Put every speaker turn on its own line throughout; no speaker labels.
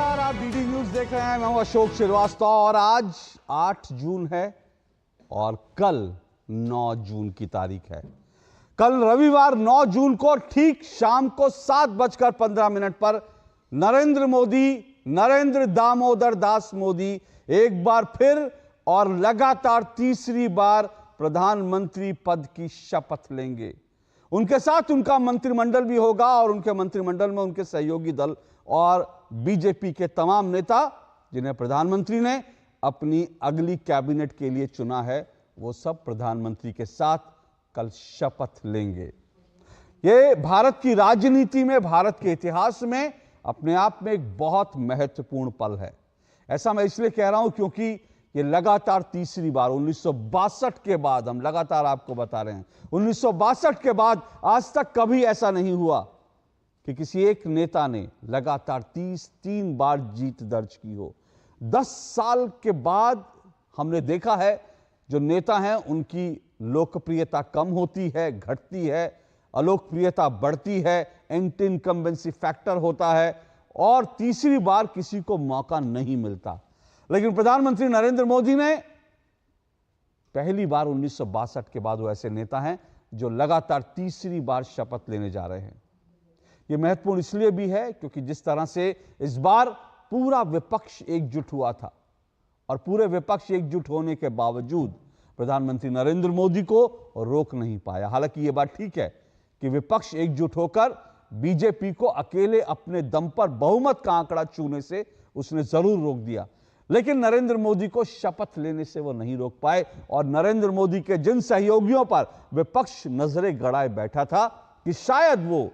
नमस्कार, आप DD news देख रहे हैं। मैं हूं अशोक श्रीवास्तव और आज 8 जून है और कल 9 जून की तारीख है। कल रविवार 9 जून को ठीक शाम को 7:15 पर नरेंद्र मोदी, नरेंद्र दामोदर दास मोदी एक बार फिर और लगातार तीसरी बार प्रधानमंत्री पद की शपथ लेंगे। उनके साथ उनका मंत्रिमंडल भी होगा और उनके मंत्रिमंडल में उनके सहयोगी दल और बीजेपी के तमाम नेता जिन्हें प्रधानमंत्री ने अपनी अगली कैबिनेट के लिए चुना है, वो सब प्रधानमंत्री के साथ कल शपथ लेंगे। ये भारत की राजनीति में, भारत के इतिहास में अपने आप में एक बहुत महत्वपूर्ण पल है। ऐसा मैं इसलिए कह रहा हूं क्योंकि ये लगातार तीसरी बार 1962 के बाद, हम लगातार आपको बता रहे हैं, 1962 के बाद आज तक कभी ऐसा नहीं हुआ कि किसी एक नेता ने लगातार 33 बार जीत दर्ज की हो। 10 साल के बाद हमने देखा है जो नेता हैं उनकी लोकप्रियता कम होती है, घटती है, अलोकप्रियता बढ़ती है, एंटी इनकम्बेंसी फैक्टर होता है और तीसरी बार किसी को मौका नहीं मिलता। लेकिन प्रधानमंत्री नरेंद्र मोदी ने पहली बार 1962 के बाद वो ऐसे नेता हैं जो लगातार तीसरी बार शपथ लेने जा रहे हैं। यह महत्वपूर्ण इसलिए भी है क्योंकि जिस तरह से इस बार पूरा विपक्ष एकजुट हुआ था और पूरे विपक्ष एकजुट होने के बावजूद प्रधानमंत्री नरेंद्र मोदी को रोक नहीं पाया। हालांकि यह बात ठीक है कि विपक्ष एकजुट होकर बीजेपी को अकेले अपने दम पर बहुमत का आंकड़ा छूने से उसने जरूर रोक दिया, लेकिन नरेंद्र मोदी को शपथ लेने से वो नहीं रोक पाए। और नरेंद्र मोदी के जिन सहयोगियों पर विपक्ष नजरें गड़ाए बैठा था कि शायद वो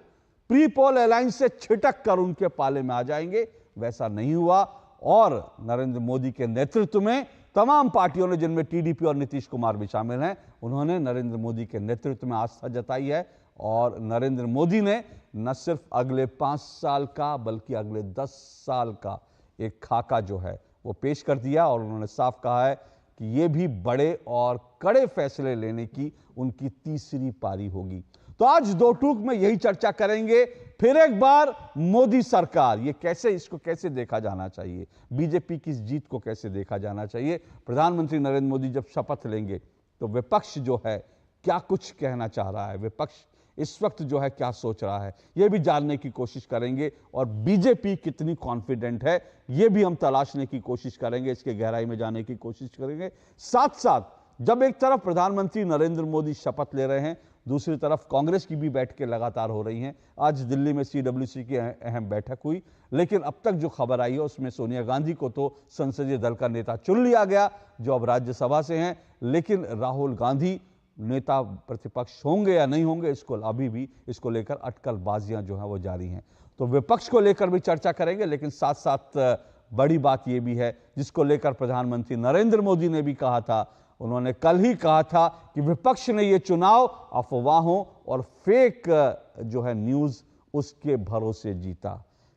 प्री पोल अलायंस से छिटक कर उनके पाले में आ जाएंगे, वैसा नहीं हुआ और नरेंद्र मोदी के नेतृत्व में तमाम पार्टियों ने, जिनमें टीडीपी और नीतीश कुमार भी शामिल हैं, उन्होंने नरेंद्र मोदी के नेतृत्व में आस्था जताई है और नरेंद्र मोदी ने न सिर्फ अगले 5 साल का बल्कि अगले 10 साल का एक खाका जो है वो पेश कर दिया और उन्होंने साफ कहा है कि ये भी बड़े और कड़े फैसले लेने की उनकी तीसरी पारी होगी। तो आज दो टूक में यही चर्चा करेंगे। फिर एक बार मोदी सरकार, ये कैसे, इसको कैसे देखा जाना चाहिए, बीजेपी की जीत को कैसे देखा जाना चाहिए। प्रधानमंत्री नरेंद्र मोदी जब शपथ लेंगे तो विपक्ष जो है क्या कुछ कहना चाह रहा है, विपक्ष इस वक्त जो है क्या सोच रहा है, यह भी जानने की कोशिश करेंगे और बीजेपी कितनी कॉन्फिडेंट है यह भी हम तलाशने की कोशिश करेंगे, इसके गहराई में जाने की कोशिश करेंगे। साथ साथ जब एक तरफ प्रधानमंत्री नरेंद्र मोदी शपथ ले रहे हैं, दूसरी तरफ कांग्रेस की भी बैठकें लगातार हो रही हैं। आज दिल्ली में CWC की अहम बैठक हुई, लेकिन अब तक जो खबर आई है उसमें सोनिया गांधी को तो संसदीय दल का नेता चुन लिया गया जो अब राज्यसभा से हैं, लेकिन राहुल गांधी नेता प्रतिपक्ष होंगे या नहीं होंगे, इसको अभी भी इसको लेकर अटकलबाजियां जो है वो जारी हैं। तो विपक्ष को लेकर भी चर्चा करेंगे, लेकिन साथ साथ बड़ी बात यह भी है जिसको लेकर प्रधानमंत्री नरेंद्र मोदी ने भी कहा था, उन्होंने कल ही कहा था कि विपक्ष ने यह चुनाव अफवाहों और फेक जो है न्यूज उसके भरोसे जीता।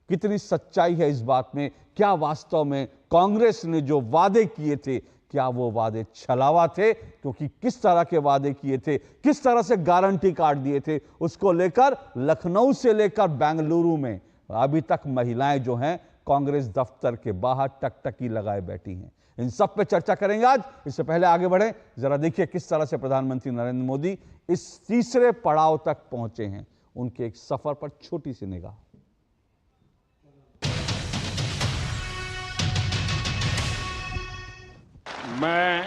कितनी सच्चाई है इस बात में, क्या वास्तव में कांग्रेस ने जो वादे किए थे क्या वो वादे छलावा थे, क्योंकि किस तरह के वादे किए थे, किस तरह से गारंटी कार्ड दिए थे, उसको लेकर लखनऊ से लेकर बेंगलुरु में अभी तक महिलाएं जो हैं कांग्रेस दफ्तर के बाहर टकटकी लगाए बैठी हैं। इन सब पे चर्चा करेंगे आज। इससे पहले आगे बढ़े, जरा देखिए किस तरह से प्रधानमंत्री नरेंद्र मोदी इस तीसरे पड़ाव तक पहुंचे हैं, उनके एक सफर पर छोटी सी निगाह।
मैं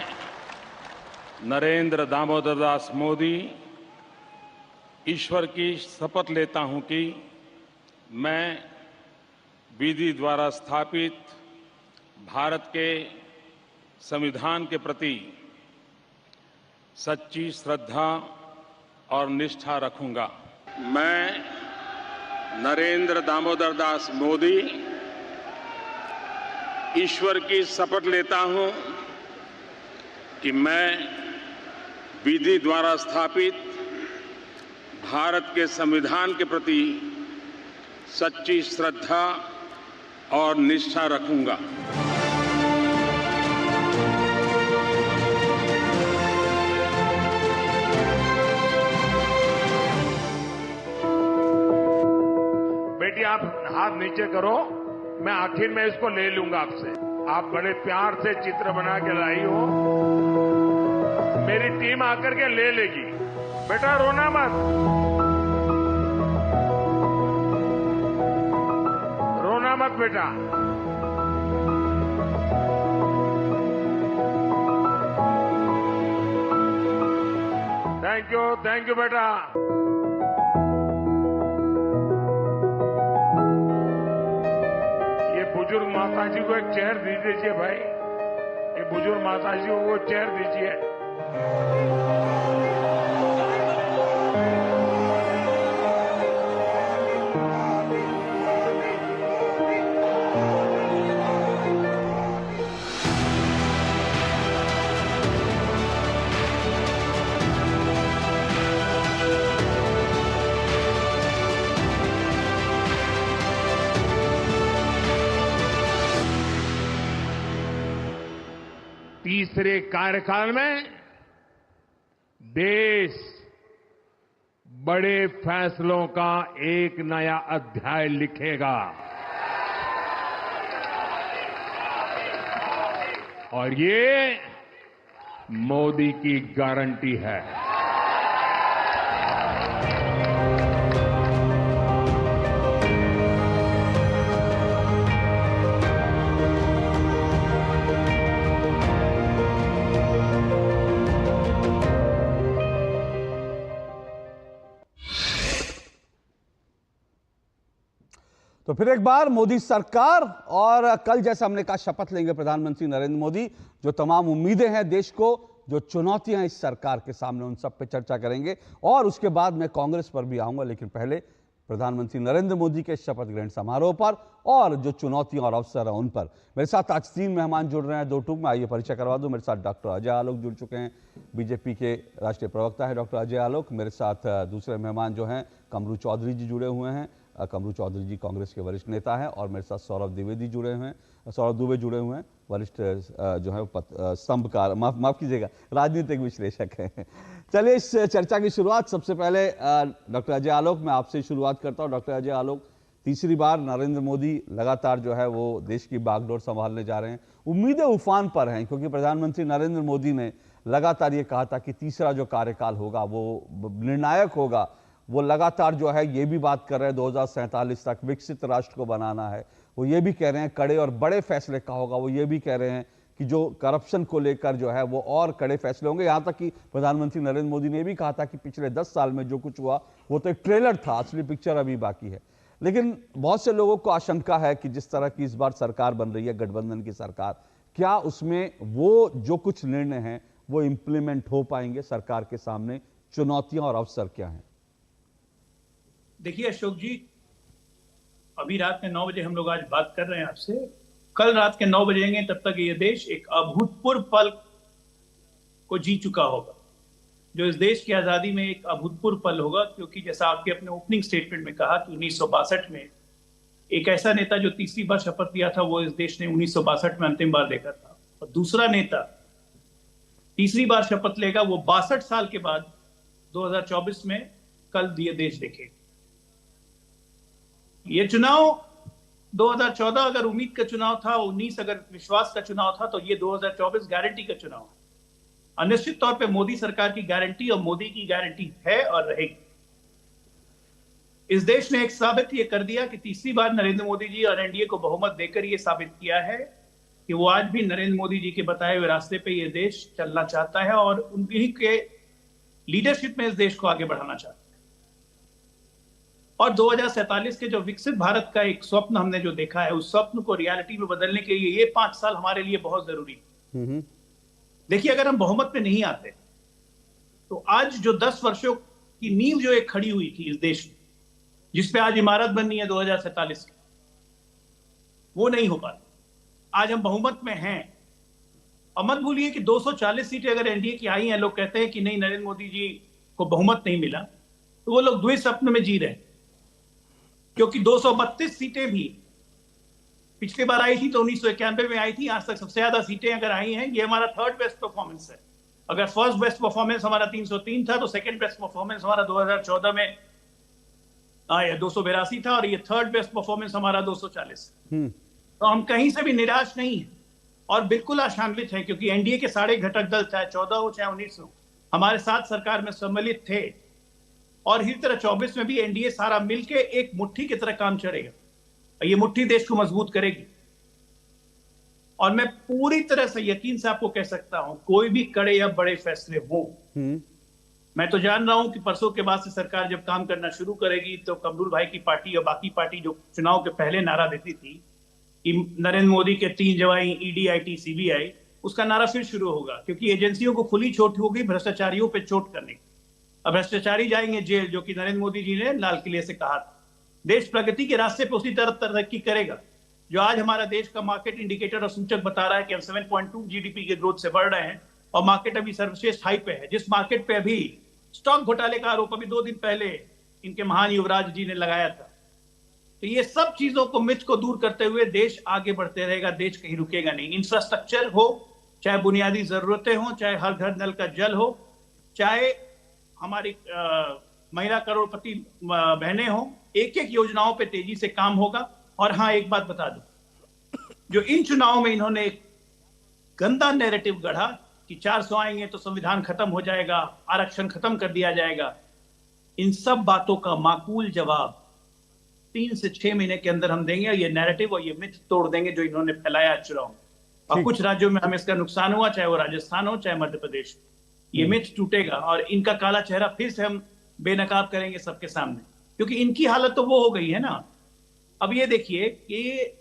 नरेंद्र दामोदर दास मोदी ईश्वर की शपथ लेता हूं कि मैं विधि द्वारा स्थापित भारत के संविधान के प्रति सच्ची श्रद्धा और निष्ठा रखूंगा। मैं नरेंद्र दामोदर दास मोदी ईश्वर की शपथ लेता हूं कि मैं विधि द्वारा स्थापित भारत के संविधान के प्रति सच्ची श्रद्धा और निष्ठा रखूंगा।
बेटी आप हाथ नीचे करो, मैं आखिर में इसको ले लूंगा आपसे। आप बड़े प्यार से चित्र बना के लाई हो, मेरी टीम आकर के ले लेगी। बेटा रोना मत, रोना मत बेटा। थैंक यू बेटा। ये बुजुर्ग माता जी को एक चेयर दे दीजिए भाई, ये बुजुर्ग माता जी को वो चेयर दीजिए। तीसरे कार्यकाल में देश बड़े फैसलों का एक नया अध्याय लिखेगा और ये मोदी की गारंटी है।
तो फिर एक बार मोदी सरकार और कल जैसा हमने कहा शपथ लेंगे प्रधानमंत्री नरेंद्र मोदी। जो तमाम उम्मीदें हैं देश को, जो चुनौतियां इस सरकार के सामने, उन सब पे चर्चा करेंगे और उसके बाद मैं कांग्रेस पर भी आऊंगा, लेकिन पहले प्रधानमंत्री नरेंद्र मोदी के शपथ ग्रहण समारोह पर और जो चुनौतियां और अवसर हैं उन पर। मेरे साथ आज 3 मेहमान जुड़ रहे हैं, 2 टूक में। आइए परिचय करवा दूं। मेरे साथ डॉक्टर अजय आलोक जुड़ चुके हैं, बीजेपी के राष्ट्रीय प्रवक्ता है डॉक्टर अजय आलोक। मेरे साथ दूसरे मेहमान जो हैं कमरू चौधरी जी जुड़े हुए हैं। कमरू चौधरी जी कांग्रेस के वरिष्ठ नेता हैं और मेरे साथ सौरभ द्विवेदी जुड़े हुए हैं, सौरभ दुबे जुड़े हुए हैं, वरिष्ठ जो है स्तंभकार, माफ कीजिएगा, राजनीतिक विश्लेषक हैं। चलिए इस चर्चा की शुरुआत सबसे पहले डॉक्टर अजय आलोक, मैं आपसे शुरुआत करता हूं। डॉक्टर अजय आलोक, तीसरी बार नरेंद्र मोदी लगातार जो है वो देश की बागडोर संभालने जा रहे हैं। उम्मीदें उफान पर हैं क्योंकि प्रधानमंत्री नरेंद्र मोदी ने लगातार ये कहा था कि तीसरा जो कार्यकाल होगा वो निर्णायक होगा। वो लगातार जो है ये भी बात कर रहे हैं 2047 तक विकसित राष्ट्र को बनाना है। वो ये भी कह रहे हैं कड़े और बड़े फैसले का होगा। वो ये भी कह रहे हैं कि जो करप्शन को लेकर जो है वो और कड़े फैसले होंगे। यहाँ तक कि प्रधानमंत्री नरेंद्र मोदी ने भी कहा था कि पिछले 10 साल में जो कुछ हुआ वो तो एक ट्रेलर था, असली पिक्चर अभी बाकी है। लेकिन बहुत से लोगों को आशंका है कि जिस तरह की इस बार सरकार बन रही है, गठबंधन की सरकार, क्या उसमें वो जो कुछ निर्णय हैं वो इंप्लीमेंट हो पाएंगे? सरकार के सामने चुनौतियां और अवसर क्या हैं?
देखिए अशोक जी, अभी रात के 9 बजे हम लोग आज बात कर रहे हैं आपसे। कल रात के 9 बजेंगे तब तक ये देश एक अभूतपूर्व पल को जी चुका होगा, जो इस देश की आजादी में एक अभूतपूर्व पल होगा। क्योंकि जैसा आपके अपने ओपनिंग स्टेटमेंट में कहा कि 1962 में एक ऐसा नेता जो तीसरी बार शपथ लिया था वो इस देश ने 1962 में अंतिम बार देखा था, और दूसरा नेता तीसरी बार शपथ लेगा वो 62 साल के बाद 2024 में कल ये देश देखेगा। ये चुनाव 2014 अगर उम्मीद का चुनाव था, 19 अगर विश्वास का चुनाव था, तो ये 2024 गारंटी का चुनाव है। अनिश्चित तौर पे मोदी सरकार की गारंटी और मोदी की गारंटी है और रहेगी। इस देश ने एक साबित ये कर दिया कि तीसरी बार नरेंद्र मोदी जी और एनडीए को बहुमत देकर ये साबित किया है कि वो आज भी नरेंद्र मोदी जी के बताए हुए रास्ते पे ये देश चलना चाहता है और उन्हीं के लीडरशिप में इस देश को आगे बढ़ाना चाहता है। और 2047 के जो विकसित भारत का एक स्वप्न हमने जो देखा है, उस स्वप्न को रियलिटी में बदलने के लिए ये 5 साल हमारे लिए बहुत जरूरी है। देखिए, अगर हम बहुमत में नहीं आते तो आज जो 10 वर्षों की नींव जो एक खड़ी हुई थी इस देश में, जिसपे आज इमारत बननी है 2047 की, वो नहीं हो पाता। आज हम बहुमत में हैं और मत भूलिए कि 240 सीटें अगर एनडीए की आई हैं, लोग कहते हैं कि नहीं नरेंद्र मोदी जी को बहुमत नहीं मिला, तो वो लोग द्वैत स्वप्न में जी रहे हैं। क्योंकि 232 सीटें भी पिछली बार आई थी तो 1991 में आई थी। आज तक सबसे ज्यादा सीटें अगर आई हैं, ये हमारा थर्ड बेस्ट परफॉर्मेंस है। अगर फर्स्ट बेस्ट परफॉर्मेंस हमारा 303 था तो सेकंड बेस्ट परफॉर्मेंस हमारा 2014 में 282 था और ये थर्ड बेस्ट परफॉर्मेंस हमारा 240। तो हम कहीं से भी निराश नहीं हैं और बिल्कुल आशान्वित हैं, क्योंकि एनडीए के सारे घटक दल, चाहे 14 हो चाहे 19 हो, हमारे साथ सरकार में सम्मिलित थे। और इसी तरह 24 में भी एनडीए सारा मिलके एक मुट्ठी की तरह काम चलेगा और ये मुट्ठी देश को मजबूत करेगी। और मैं पूरी तरह से यकीन से आपको कह सकता हूं, कोई भी कड़े या बड़े फैसले हो, मैं तो जान रहा हूं कि परसों के बाद से सरकार जब काम करना शुरू करेगी तो कमरुल भाई की पार्टी और बाकी पार्टी जो चुनाव के पहले नारा देती थी कि नरेंद्र मोदी के 3 जवाई, ईडी, आईटी, सीबीआई, उसका नारा फिर शुरू होगा, क्योंकि एजेंसियों को खुली छूट होगी भ्रष्टाचारियों पे चोट करने की। अब भ्रष्टाचारी जाएंगे जेल, जो कि नरेंद्र मोदी जी ने लाल किले से कहा था। देश प्रगति के रास्ते पर उसी तरह तरक्की करेगा। जो आज हमारा देश का मार्केट इंडिकेटर और सूचक बता रहा है कि हम 7.2 जीडीपी के ग्रोथ से बढ़ रहे हैं और मार्केट अभी सर्वश्रेष्ठ हाई पे है, जिस मार्केट पे अभी स्टॉक घोटाले का आरोप अभी 2 दिन पहले इनके महान युवराज जी ने लगाया था। तो ये सब चीजों को, मिथ को दूर करते हुए देश आगे बढ़ते रहेगा, देश कहीं रुकेगा नहीं। इंफ्रास्ट्रक्चर हो, चाहे बुनियादी जरूरतें हो, चाहे हर घर नल का जल हो, चाहे हमारी महिला करोड़पति बहनें हो, एक एक योजनाओं पे तेजी से काम होगा। और हाँ, एक बात बता दूं, जो इन चुनावों में इन्होंने एक गंदा नैरेटिव गढ़ा कि 400 आएंगे तो संविधान खत्म हो जाएगा, आरक्षण खत्म कर दिया जाएगा, इन सब बातों का माकूल जवाब 3 से 6 महीने के अंदर हम देंगे। ये नैरेटिव और ये मिथ तोड़ देंगे जो इन्होंने फैलाया चुनाव में। और कुछ राज्यों में हमें इसका नुकसान हुआ, चाहे वो राजस्थान हो चाहे मध्य प्रदेश, ये मिथ टूटेगा और इनका काला चेहरा फिर से हम बेनकाब करेंगे सबके सामने, क्योंकि इनकी हालत तो वो हो गई है ना। अब ये देखिए कि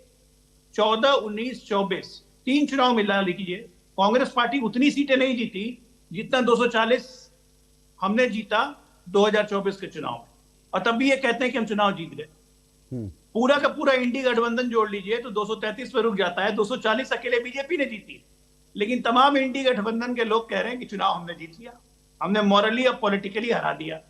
14, 19, 24 3 चुनाव मिला लीजिए, कांग्रेस पार्टी उतनी सीटें नहीं जीती जितना 240 हमने जीता 2024 के चुनाव में, और तब भी ये कहते हैं कि हम चुनाव जीत गए। पूरा का पूरा इंडी गठबंधन जोड़ लीजिए तो 233 पर रुक जाता है। 240 अकेले बीजेपी ने जीती, लेकिन तमाम इंडी गठबंधन के लोग कह रहे हैं कि चुनाव हमने जीत लिया, हमने मॉरली और पॉलिटिकली हरा दिया।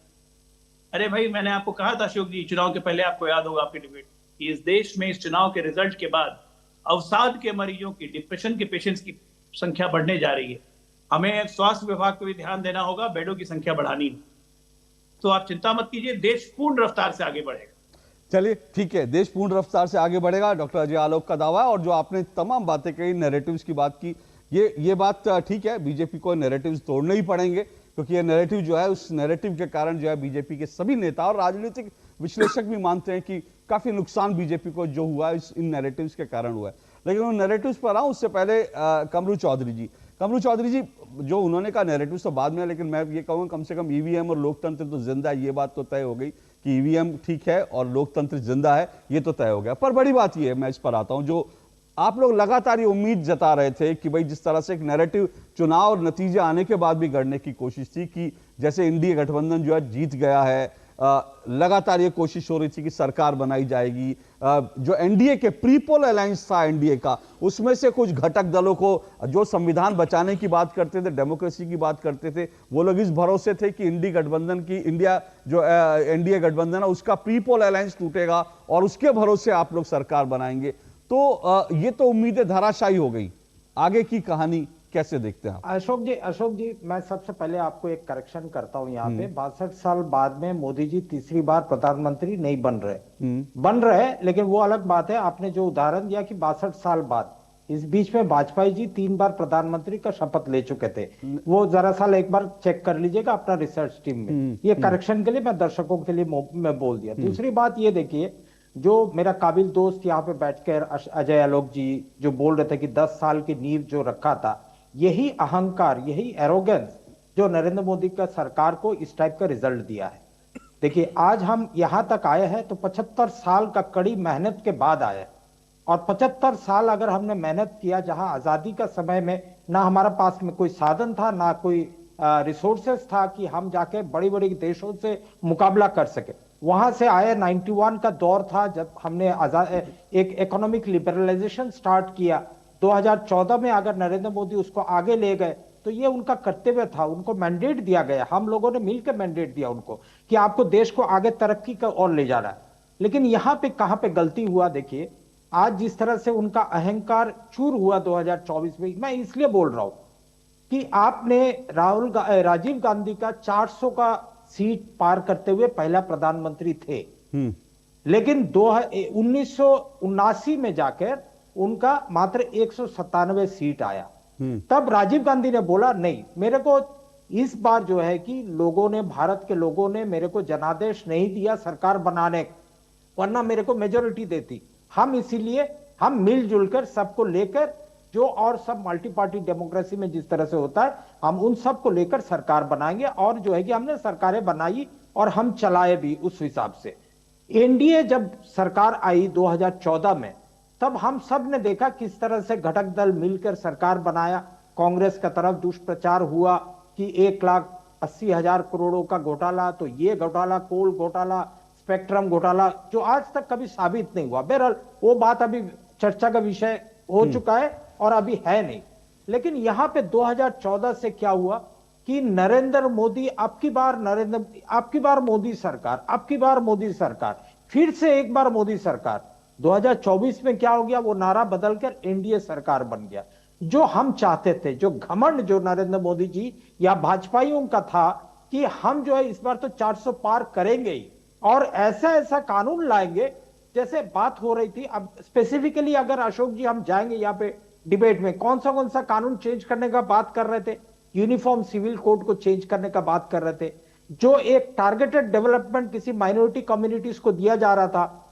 अरे भाई, मैंने आपको कहा था अशोक जी, चुनाव के पहले, आपको याद होगा आपकी डिबेट, कि इस देश में इस चुनाव के रिजल्ट के बाद अवसाद के मरीजों की, डिप्रेशन के पेशेंट्स की संख्या बढ़ने जा रही है। हमें स्वास्थ्य विभाग को भी ध्यान देना होगा, बेडों की संख्या बढ़ानी है। तो आप चिंता मत कीजिए, देश पूर्ण रफ्तार से आगे बढ़ेगा।
चलिए ठीक है, देश पूर्ण रफ्तार से आगे बढ़ेगा, डॉक्टर अजय आलोक का दावा है। और जो आपने तमाम बातें कही, नैरेटिव्स की बात की, ये बात ठीक है, बीजेपी को नैरेटिव्स तोड़ने ही पड़ेंगे, क्योंकि ये नैरेटिव जो है, उस नैरेटिव के कारण जो है बीजेपी के सभी नेता और राजनीतिक विश्लेषक भी मानते हैं कि काफी नुकसान बीजेपी को जो हुआ है इन नैरेटिव्स के कारण हुआ है। लेकिन उन नैरेटिव्स पर आऊं उससे पहले कमरू चौधरी जी, जो उन्होंने कहा नैरेटिव्स तो बाद में, लेकिन मैं ये कहूँगा कम से कम ईवीएम और लोकतंत्र तो जिंदा है, ये बात तो तय हो गई कि ईवीएम ठीक है और लोकतंत्र जिंदा है, ये तो तय हो गया। पर बड़ी बात ये है, मैं इस पर आता हूं, जो आप लोग लगातार ये उम्मीद जता रहे थे कि भाई जिस तरह से एक नैरेटिव चुनाव और नतीजे आने के बाद भी गढ़ने की कोशिश थी कि जैसे इंडिया गठबंधन जो है जीत गया है, लगातार ये कोशिश हो रही थी कि सरकार बनाई जाएगी, जो एनडीए के प्रीपोल अलायंस था एनडीए का, उसमें से कुछ घटक दलों को जो संविधान बचाने की बात करते थे, डेमोक्रेसी की बात करते थे, वो लोग इस भरोसे थे कि इंडिया जो एनडीए गठबंधन है उसका प्रीपोल अलायंस टूटेगा और उसके भरोसे आप लोग सरकार बनाएंगे। तो ये तो उम्मीदें धराशायी हो गई। आगे की कहानी कैसे देखते हैं आप?
अशोक जी, मैं सबसे पहले आपको एक करेक्शन करता हूं यहाँ पे। 62 साल बाद में मोदी जी तीसरी बार प्रधानमंत्री नहीं बन रहे, लेकिन वो अलग बात है। आपने जो उदाहरण दिया कि 62 साल बाद, इस बीच में वाजपेयी जी 3 बार प्रधानमंत्री का शपथ ले चुके थे। वो जरा सा एक बार चेक कर लीजिएगा अपना रिसर्च टीम में। ये करेक्शन के लिए मैं दर्शकों के लिए मैं बोल दिया। दूसरी बात ये देखिए, जो मेरा काबिल दोस्त यहाँ पे बैठकर अजय आलोक जी जो बोल रहे थे कि 10 साल की नींव जो रखा था, यही अहंकार, यही एरोगेंस जो नरेंद्र मोदी का सरकार को इस टाइप का रिजल्ट दिया है। देखिए, आज हम यहां तक आए हैं तो 75 साल का कड़ी मेहनत के बाद आए, और 75 साल अगर हमने मेहनत किया, जहां आजादी का समय में ना हमारे पास में कोई साधन था, ना कोई रिसोर्सेस था कि हम जाके बड़ी बड़ी देशों से मुकाबला कर सके। वहां से आए 91 का दौर था जब हमने एक इकोनॉमिक लिबरलाइजेशन स्टार्ट किया। 2014 में अगर नरेंद्र मोदी उसको आगे ले गए तो ये उनका कर्तव्य था, उनको मैंडेट दिया गया, हम लोगों ने मिलकर मैंडेट दिया उनको कि आपको देश को आगे तरक्की का ओर ले जाना है। लेकिन यहां पे कहां पे गलती हुआ, देखिए आज जिस तरह से उनका अहंकार चूर हुआ 2024 में, मैं इसलिए बोल रहा हूं कि आपने राजीव गांधी का 400 का सीट पार करते हुए पहला प्रधानमंत्री थे, लेकिन 1979 में जाकर उनका मात्र 197 सीट आया। तब राजीव गांधी ने बोला नहीं, मेरे को इस बार जो है कि लोगों ने, भारत के लोगों ने मेरे को जनादेश नहीं दिया सरकार बनाने, वरना मेरे को मेजोरिटी देती। हम इसीलिए हम मिलजुल कर सबको लेकर, जो और सब मल्टी पार्टी डेमोक्रेसी में जिस तरह से होता है, हम उन सब को लेकर सरकार बनाएंगे। और जो है कि हमने सरकारें बनाई और हम चलाए भी उस हिसाब से। एनडीए जब सरकार आई 2014 में, तब हम सब ने देखा किस तरह से घटक दल मिलकर सरकार बनाया। कांग्रेस का तरफ दुष्प्रचार हुआ कि 1,80,000 करोड़ों का घोटाला, तो ये घोटाला, कोल घोटाला, स्पेक्ट्रम घोटाला, जो आज तक कभी साबित नहीं हुआ। बहरहाल वो बात अभी चर्चा का विषय हो चुका है और अभी है नहीं। लेकिन यहां पे 2014 से क्या हुआ कि नरेंद्र मोदी, आपकी बार मोदी सरकार, आपकी बार मोदी सरकार, फिर से एक बार मोदी सरकार। 2024 में क्या हो गया, वो नारा बदलकर एनडीए सरकार बन गया। जो हम चाहते थे, जो घमंड जो नरेंद्र मोदी जी या भाजपाइयों का था कि हम जो है इस बार तो 400 पार करेंगे ही और ऐसा ऐसा कानून लाएंगे, जैसे बात हो रही थी। अब स्पेसिफिकली अगर अशोक जी हम जाएंगे यहाँ पे डिबेट में, कौन सा कानून चेंज करने का बात कर रहे थे, यूनिफॉर्म सिविल कोड को चेंज करने का बात कर रहे थे। जो एक टारगेटेड डेवलपमेंट किसी माइनॉरिटी कम्युनिटीज को दिया जा रहा था,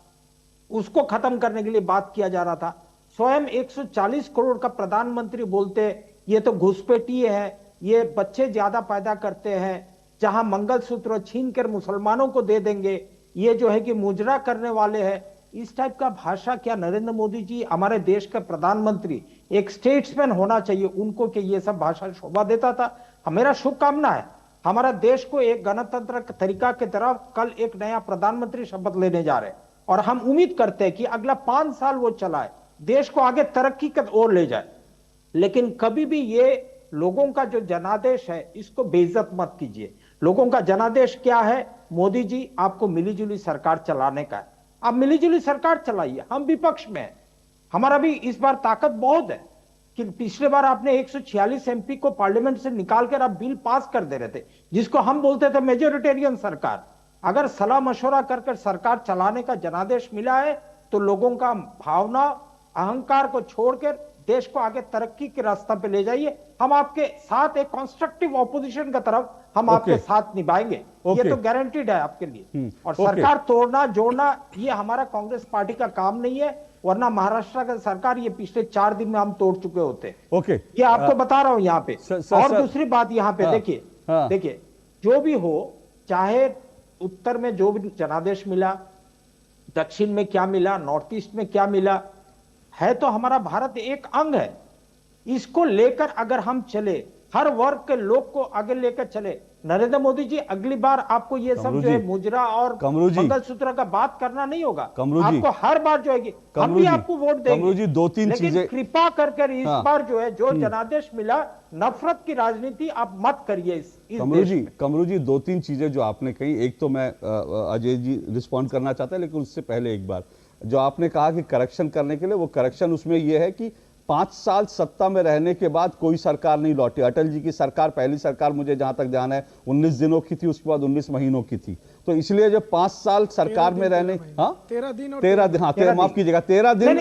उसको खत्म करने के लिए बात किया जा रहा था। स्वयं 140 करोड़ का प्रधानमंत्री बोलते ये तो घुसपैठिए है, ये बच्चे ज्यादा पैदा करते हैं, जहां मंगलसूत्र छीन कर मुसलमानों को दे देंगे, ये जो है कि मुजरा करने वाले हैं। इस टाइप का भाषा क्या नरेंद्र मोदी जी, हमारे देश के प्रधानमंत्री, एक स्टेट्समैन होना चाहिए उनको, कि ये सब भाषा शोभा देता था? मेरा शुभकामना है, हमारा देश को एक गणतंत्र तरीका की तरफ कल एक नया प्रधानमंत्री शपथ लेने जा रहे हैं और हम उम्मीद करते हैं कि अगला 5 साल वो चलाए, देश को आगे तरक्की की ओर ले जाए। लेकिन कभी भी ये लोगों का जो जनादेश है, इसको बेइज्जत मत कीजिए। लोगों का जनादेश क्या है? मोदी जी, आपको मिलीजुली सरकार चलाने का है, आप मिलीजुली सरकार चलाइए, हम विपक्ष में हैं। हमारा भी इस बार ताकत बहुत है कि पिछले बार आपने 146 एमपी को पार्लियामेंट से निकालकर आप बिल पास कर दे रहे थे, जिसको हम बोलते थे मेजोरिटेरियन सरकार। अगर सलाह मशवरा कर सरकार चलाने का जनादेश मिला है, तो लोगों का भावना, अहंकार को छोड़कर देश को आगे तरक्की के रास्ते पे ले जाइए। हम आपके साथ एक कंस्ट्रक्टिव ऑपोजिशन का तरफ हम आपके साथ निभाएंगे, ये तो गारंटीड है आपके लिए। और सरकार तोड़ना जोड़ना ये हमारा कांग्रेस पार्टी का काम नहीं है, वरना महाराष्ट्र का सरकार ये पिछले 4 दिन में हम तोड़ चुके होते। ये आपको बता रहा हूं यहाँ पे। और दूसरी बात यहाँ पे देखिए, जो भी हो, चाहे उत्तर में जो भी जनादेश मिला, दक्षिण में क्या मिला, नॉर्थ ईस्ट में क्या मिला, है तो हमारा भारत एक अंग है। इसको लेकर अगर हम चले, हर वर्ग के लोग को आगे लेकर चले, नरेंद्र मोदी जी अगली बार आपको ये सब जो है मुजरा और मंगलसूत्र का बात करना नहीं होगा। आपको हर बार जो है हम भी आपको वोट देंगे,
2-3 चीजें
कृपा कर इस बार जो है जो जनादेश मिला, नफरत की राजनीति आप मत करिए इस
कमरू जी 2-3 चीजें जो आपने कही, एक तो मैं अजय जी रिस्पॉन्ड करना चाहता है, लेकिन उससे पहले एक बार जो आपने कहा कि करेक्शन करने के लिए, वो करेक्शन उसमें यह है कि 5 साल सत्ता में रहने के बाद कोई सरकार नहीं लौटी। अटल जी की सरकार, पहली सरकार मुझे जहां तक ध्यान है 19 दिनों की थी, उसके बाद 19 महीनों की थी। तो इसलिए जब 5 साल सरकार में रहने, हाँ 13 दिन, हाँ माफ कीजिएगा 13 दिन,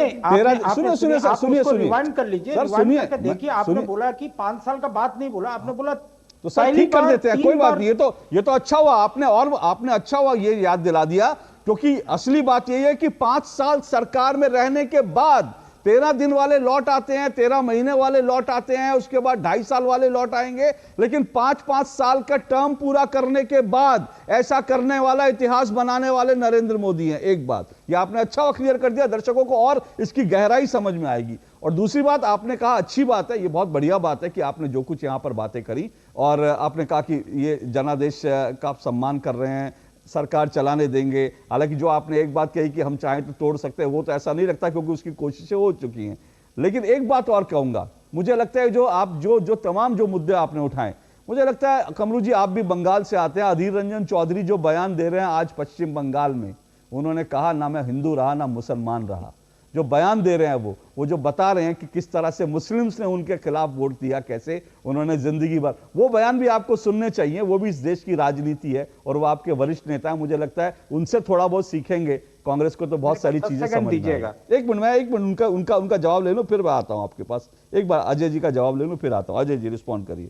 सुनिए
सर, सुनिए, देखिए आपने बोला कि 5 साल का बात नहीं बोला, आपने बोला
तो सर ठीक कर देते हैं, कोई बात नहीं। ये तो अच्छा हुआ आपने अच्छा हुआ ये याद दिला दिया, क्योंकि असली बात यही है कि 5 साल सरकार में रहने के बाद 13 दिन वाले लौट आते हैं, 13 महीने वाले लौट आते हैं, उसके बाद 2.5 साल वाले लौट आएंगे, लेकिन 5-5 साल का टर्म पूरा करने के बाद ऐसा करने वाला, इतिहास बनाने वाले नरेंद्र मोदी हैं। एक बात ये आपने अच्छा क्लियर कर दिया, दर्शकों को और इसकी गहराई समझ में आएगी। और दूसरी बात आपने कहा, अच्छी बात है, ये बहुत बढ़िया बात है कि आपने जो कुछ यहां पर बातें करी, और आपने कहा कि ये जनादेश का आप सम्मान कर रहे हैं, सरकार चलाने देंगे। हालांकि जो आपने एक बात कही कि हम चाहें तो तोड़ सकते हैं, वो तो ऐसा नहीं लगता, क्योंकि उसकी कोशिशें हो चुकी हैं। लेकिन एक बात और कहूंगा, मुझे लगता है जो तमाम जो मुद्दे आपने उठाए, मुझे लगता है कमरू जी आप भी बंगाल से आते हैं। अधीर रंजन चौधरी जो बयान दे रहे हैं आज पश्चिम बंगाल में, उन्होंने कहा ना मैं हिंदू रहा ना मुसलमान रहा। जो बयान दे रहे हैं वो जो बता रहे हैं कि किस तरह से मुस्लिम्स ने उनके खिलाफ वोट दिया, कैसे उन्होंने जिंदगी भर, वो बयान भी आपको सुनने चाहिए। वो भी इस देश की राजनीति है और वो आपके वरिष्ठ नेता हैं, मुझे लगता है उनसे थोड़ा बहुत सीखेंगे कांग्रेस को तो बहुत सारी
मेरे को 10
चीजें
सेकंड
समझ में
दीजिएगा।
आई। एक मिनट उनका जवाब ले लो, फिर मैं आता हूं आपके पास। एक बार अजय जी का जवाब ले लो, फिर आता हूं। अजय जी रिस्पॉन्ड करिए।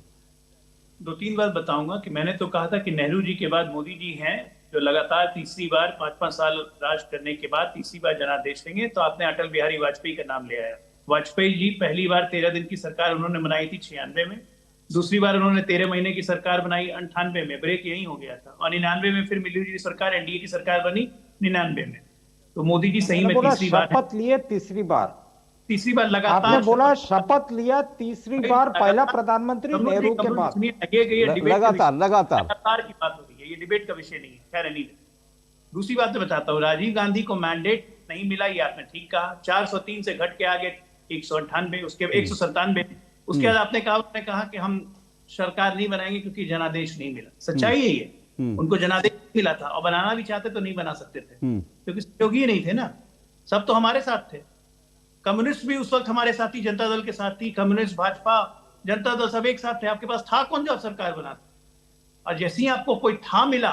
2-3 बार बताऊंगा कि मैंने तो कहा था कि नेहरू जी के बाद मोदी जी हैं जो लगातार तीसरी बार 5-5 साल राज करने के बाद तीसरी बार जनादेश देंगे। तो आपने अटल बिहारी वाजपेयी का नाम ले आया। वाजपेयी जी पहली बार 13 दिन की सरकार उन्होंने बनाई थी 96 में, दूसरी बार उन्होंने 13 महीने की सरकार बनाई 98 में, ब्रेक यही हो गया था, और 99 में फिर मिली जी सरकार, एनडीए की सरकार बनी 99 में। तो मोदी जी सही में तीसरी बार
शपथ लिए तीसरी बार
लगातार
आपने बोला शपथ लिया तीसरी बार, पहला प्रधानमंत्री नेहरू के बाद।
लगातार
की बात हो रही है, ये डिबेट का विषय नहीं है। खैर नहीं, दूसरी बात मैं बताता हूँ, राजीव गांधी को मैंडेट नहीं मिला, ये आपने ठीक कहा। 403 से घट के आगे 198, उसके 197, उसके बाद आपने कहा कि हम सरकार नहीं बनाएंगे क्योंकि जनादेश नहीं मिला। सच्चाई है ये, उनको जनादेश मिला था और बनाना भी चाहते तो नहीं बना सकते थे क्योंकि सहयोगी ही नहीं थे ना, सब तो हमारे साथ थे। कम्युनिस्ट भी उस वक्त हमारे साथ थी, जनता दल के साथ थी, कम्युनिस्ट, भाजपा, जनता दल सब एक साथ थे। आपके पास था कौन जो आप सरकार बनाते? और जैसे ही आपको कोई था मिला